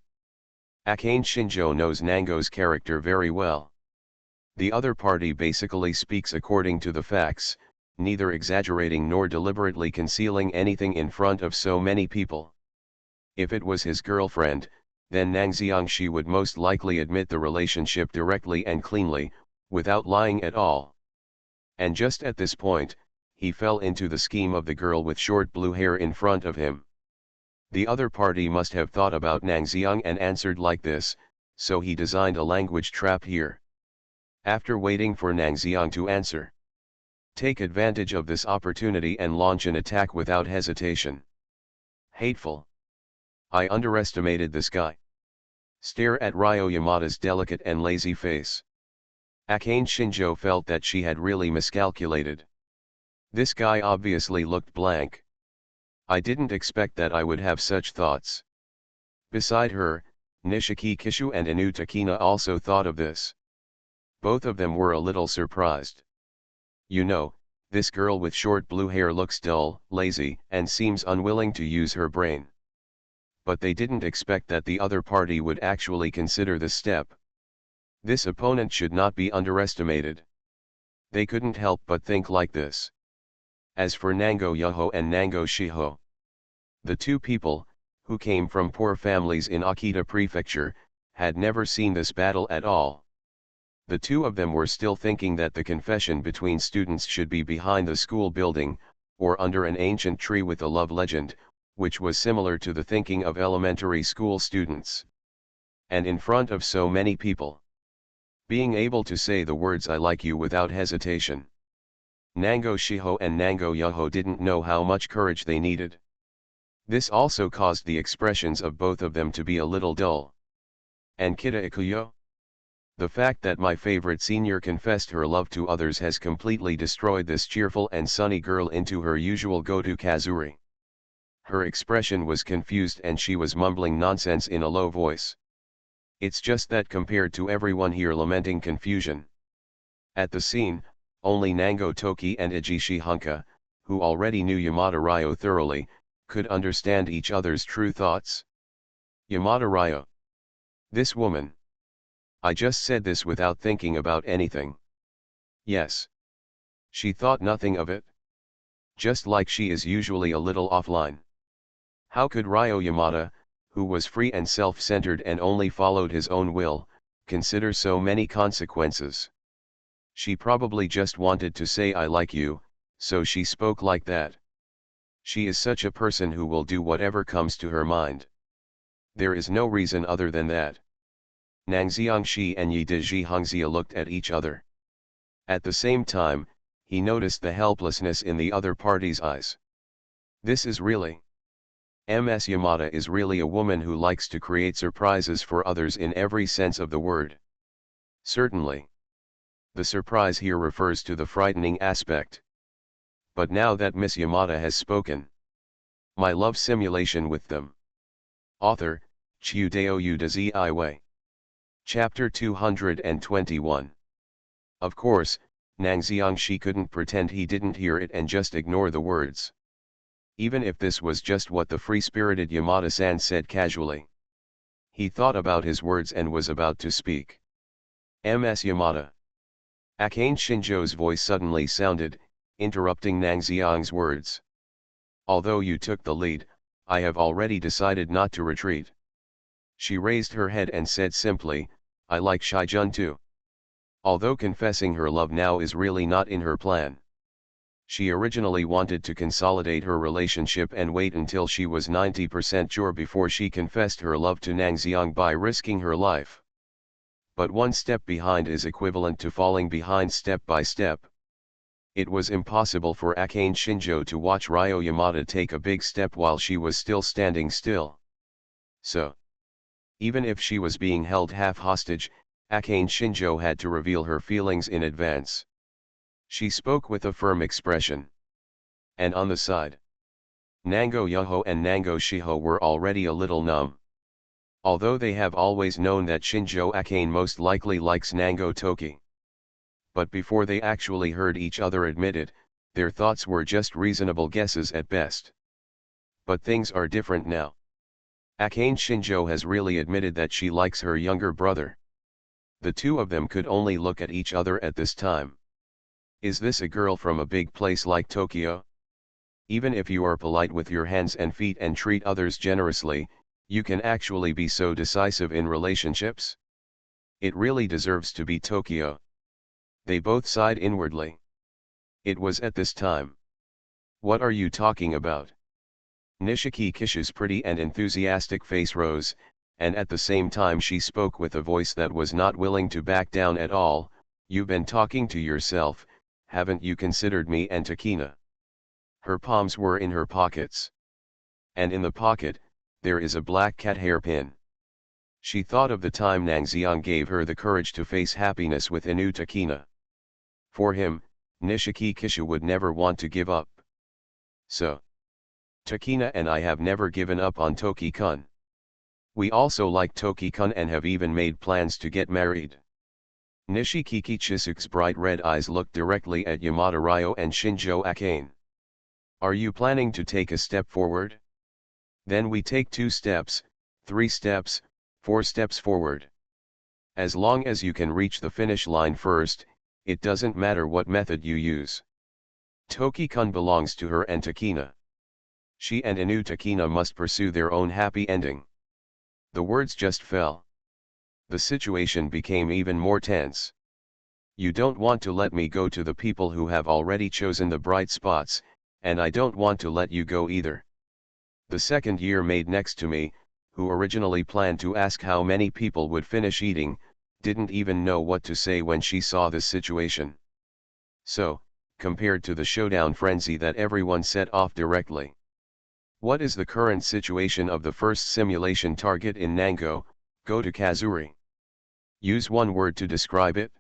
Akane Shinjo knows Nango's character very well. The other party basically speaks according to the facts, neither exaggerating nor deliberately concealing anything in front of so many people. If it was his girlfriend, then Nangxiangshi would most likely admit the relationship directly and cleanly, without lying at all. And just at this point, he fell into the scheme of the girl with short blue hair in front of him. The other party must have thought about Nangxiang and answered like this, so he designed a language trap here. After waiting for Nangxiang to answer, take advantage of this opportunity and launch an attack without hesitation. Hateful. I underestimated this guy. Stare at Ryo Yamada's delicate and lazy face. Akane Shinjo felt that she had really miscalculated. This guy obviously looked blank. I didn't expect that I would have such thoughts. Beside her, Nishiki Kishu and Inu Takina also thought of this. Both of them were a little surprised. You know, this girl with short blue hair looks dull, lazy, and seems unwilling to use her brain. But they didn't expect that the other party would actually consider this step. This opponent should not be underestimated. They couldn't help but think like this. As for Nango Yoho and Nango Shiho, the two people, who came from poor families in Akita Prefecture, had never seen this battle at all. The two of them were still thinking that the confession between students should be behind the school building, or under an ancient tree with a love legend, which was similar to the thinking of elementary school students. And in front of so many people. Being able to say the words "I like you" without hesitation. Nango Shiho and Nango Yuho didn't know how much courage they needed. This also caused the expressions of both of them to be a little dull. And kita ikuyo? The fact that my favorite senior confessed her love to others has completely destroyed this cheerful and sunny girl into her usual go-to Kazuri. Her expression was confused and she was mumbling nonsense in a low voice. It's just that compared to everyone here lamenting confusion. At the scene, only Nango Toki and Ijishi Hunka, who already knew Yamada Ryo thoroughly, could understand each other's true thoughts. Yamada Ryo. This woman. I just said this without thinking about anything. Yes. She thought nothing of it. Just like she is usually a little offline. How could Ryo Yamada, who was free and self-centered and only followed his own will, consider so many consequences? She probably just wanted to say I like you, so she spoke like that. She is such a person who will do whatever comes to her mind. There is no reason other than that. Nang Xiangxi and Yi Dezhi Hongxia looked at each other. At the same time, he noticed the helplessness in the other party's eyes. This is really. Ms. Yamada is really a woman who likes to create surprises for others in every sense of the word. Certainly. The surprise here refers to the frightening aspect. But now that Miss Yamada has spoken. My love simulation with them. Author, Chiudeo Udazi Iway. Chapter 221. Of course, Nang Xiangxi couldn't pretend he didn't hear it and just ignore the words. Even if this was just what the free-spirited Yamada-san said casually. He thought about his words and was about to speak. Ms. Yamada. Akane Shinjo's voice suddenly sounded, interrupting Nang Xiang's words. Although you took the lead, I have already decided not to retreat. She raised her head and said simply, I like Shijun too. Although confessing her love now is really not in her plan. She originally wanted to consolidate her relationship and wait until she was 90% sure before she confessed her love to Nang Xiang by risking her life. But one step behind is equivalent to falling behind step by step. It was impossible for Akane Shinjo to watch Ryo Yamada take a big step while she was still standing still. So, even if she was being held half hostage, Akane Shinjo had to reveal her feelings in advance. She spoke with a firm expression. And on the side, Nango Yuho and Nango Shiho were already a little numb. Although they have always known that Shinjo Akane most likely likes Nango Toki. But before they actually heard each other admit it, their thoughts were just reasonable guesses at best. But things are different now. Akane Shinjo has really admitted that she likes her younger brother. The two of them could only look at each other at this time. Is this a girl from a big place like Tokyo? Even if you are polite with your hands and feet and treat others generously, you can actually be so decisive in relationships? It really deserves to be Tokyo. They both sighed inwardly. It was at this time. What are you talking about? Nishiki Kishu's pretty and enthusiastic face rose, and at the same time she spoke with a voice that was not willing to back down at all. You've been talking to yourself, haven't you considered me and Takina? Her palms were in her pockets. And in the pocket, there is a black cat hairpin. She thought of the time Nang Xiang gave her the courage to face happiness with Inu Takina. For him, Nishiki Kishu would never want to give up. So, Takina and I have never given up on Toki-kun. We also like Toki-kun and have even made plans to get married. Nishiki Chisuke's bright red eyes looked directly at Yamada Ryo and Shinjo Akane. Are you planning to take a step forward? Then we take 2 steps, 3 steps, 4 steps forward. As long as you can reach the finish line first, it doesn't matter what method you use. Toki-kun belongs to her and Takina. She and Inu Takina must pursue their own happy ending. The words just fell. The situation became even more tense. You don't want to let me go to the people who have already chosen the bright spots, and I don't want to let you go either. The second year maid next to me, who originally planned to ask how many people would finish eating, didn't even know what to say when she saw this situation. So, compared to the showdown frenzy that everyone set off directly. What is the current situation of the first simulation target in Nango, Goto Kazuri? Use one word to describe it.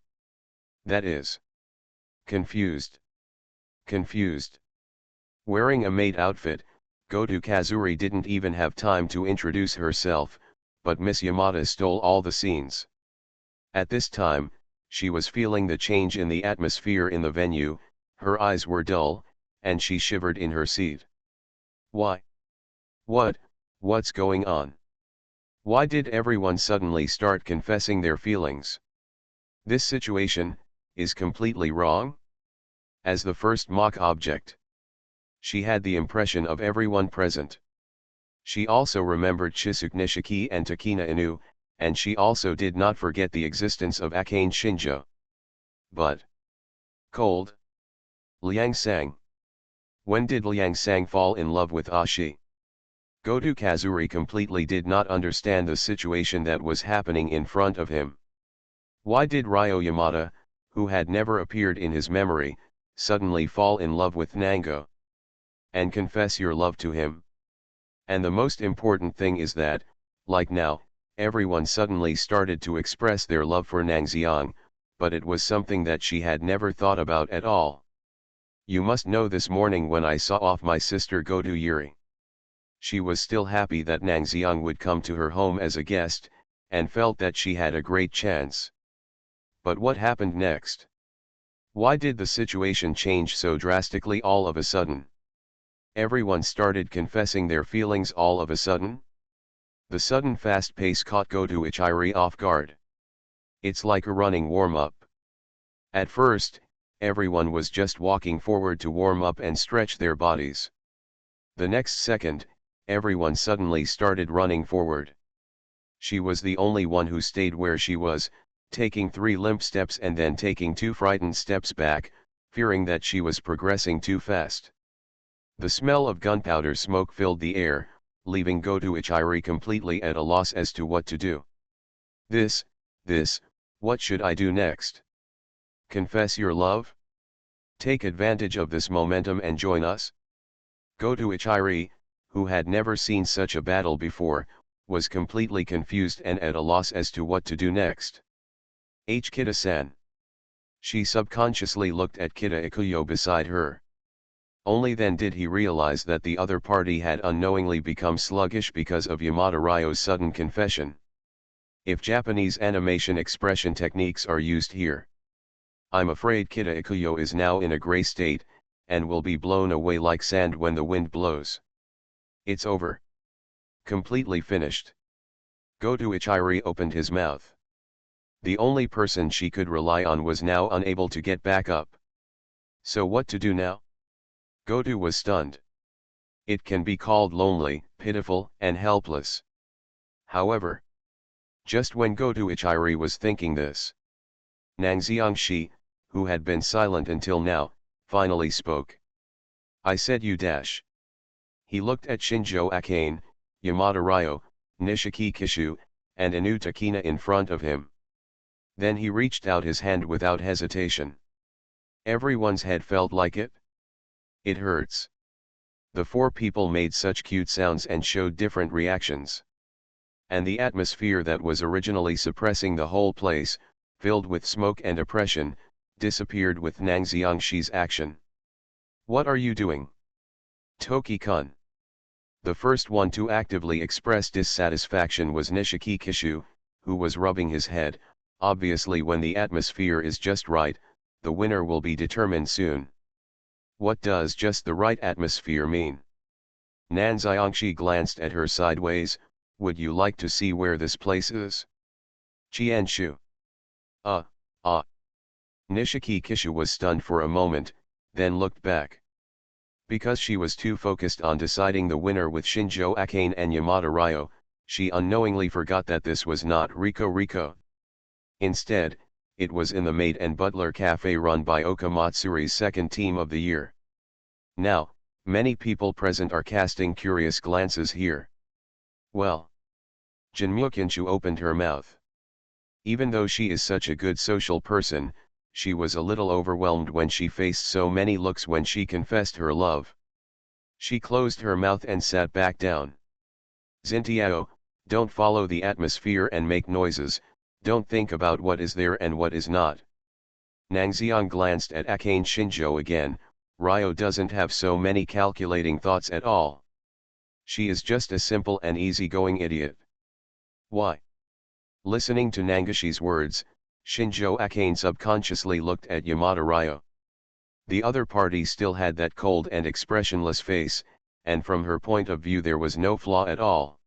That is confused. Confused. Wearing a maid outfit, Goto Kazuri didn't even have time to introduce herself, but Miss Yamada stole all the scenes. At this time, she was feeling the change in the atmosphere in the venue, her eyes were dull, and she shivered in her seat. Why? What's going on? Why did everyone suddenly start confessing their feelings? This situation is completely wrong. As the first mock object, she had the impression of everyone present. She also remembered Chisuke Nishiki and Takina Inu, and she also did not forget the existence of Akane Shinjo. But cold. Liang Sang. When did Liang Sang fall in love with Ashi? Goto Kazuri completely did not understand the situation that was happening in front of him. Why did Ryo Yamada, who had never appeared in his memory, suddenly fall in love with Nango? And confess your love to him? And the most important thing is that, like now, everyone suddenly started to express their love for Nangxiang, but it was something that she had never thought about at all. You must know this morning when I saw off my sister Goto Yuri. She was still happy that Nangxiang would come to her home as a guest, and felt that she had a great chance. But what happened next? Why did the situation change so drastically all of a sudden? Everyone started confessing their feelings all of a sudden? The sudden fast pace caught Goto Ichiri off guard. It's like a running warm-up. At first, everyone was just walking forward to warm up and stretch their bodies. The next second, everyone suddenly started running forward. She was the only one who stayed where she was, taking 3 limp steps and then taking 2 frightened steps back, fearing that she was progressing too fast. The smell of gunpowder smoke filled the air, leaving Goto Ichiri completely at a loss as to what to do. What should I do next? Confess your love? Take advantage of this momentum and join us? Goto Ichiri, who had never seen such a battle before, was completely confused and at a loss as to what to do next. Kida-san. She subconsciously looked at Kida Ikuyo beside her. Only then did he realize that the other party had unknowingly become sluggish because of Yamada Ryo's sudden confession. If Japanese animation expression techniques are used here, I'm afraid Kida Ikuyo is now in a gray state, and will be blown away like sand when the wind blows. It's over. Completely finished. Goto Ichiri opened his mouth. The only person she could rely on was now unable to get back up. So what to do now? Goto was stunned. It can be called lonely, pitiful, and helpless. However, just when Goto Ichiri was thinking this, Nangxiang Shi, who had been silent until now, finally spoke. I said you dash. He looked at Shinjo Akane, Yamada Ryo, Nishiki Kishu, and Inu Takina in front of him. Then he reached out his hand without hesitation. Everyone's head felt like it. It hurts. The 4 people made such cute sounds and showed different reactions. And the atmosphere that was originally suppressing the whole place, filled with smoke and oppression, disappeared with Nangxiang Shi's action. What are you doing? Toki-kun. The first one to actively express dissatisfaction was Nishiki Kishu, who was rubbing his head. Obviously, when the atmosphere is just right, the winner will be determined soon. What does just the right atmosphere mean? Nangxiang Shi glanced at her sideways. Would you like to see where this place is? Qianshu. Nishiki Kishu was stunned for a moment, then looked back. Because she was too focused on deciding the winner with Shinjo Akane and Yamada Ryo, she unknowingly forgot that this was not Riko. Instead, it was in the maid and butler cafe run by Okamatsuri's second team of the year. Now, many people present are casting curious glances here. Well. Jinmyo Kinshu opened her mouth. Even though she is such a good social person, she was a little overwhelmed when she faced so many looks when she confessed her love. She closed her mouth and sat back down. Xintiao, don't follow the atmosphere and make noises, don't think about what is there and what is not. Nangxiang glanced at Akane Shinjo again. Ryo doesn't have so many calculating thoughts at all. She is just a simple and easygoing idiot. Why? Listening to Nangashi's words, Shinjo Akane subconsciously looked at Yamada Ryo. The other party still had that cold and expressionless face, and from her point of view there was no flaw at all.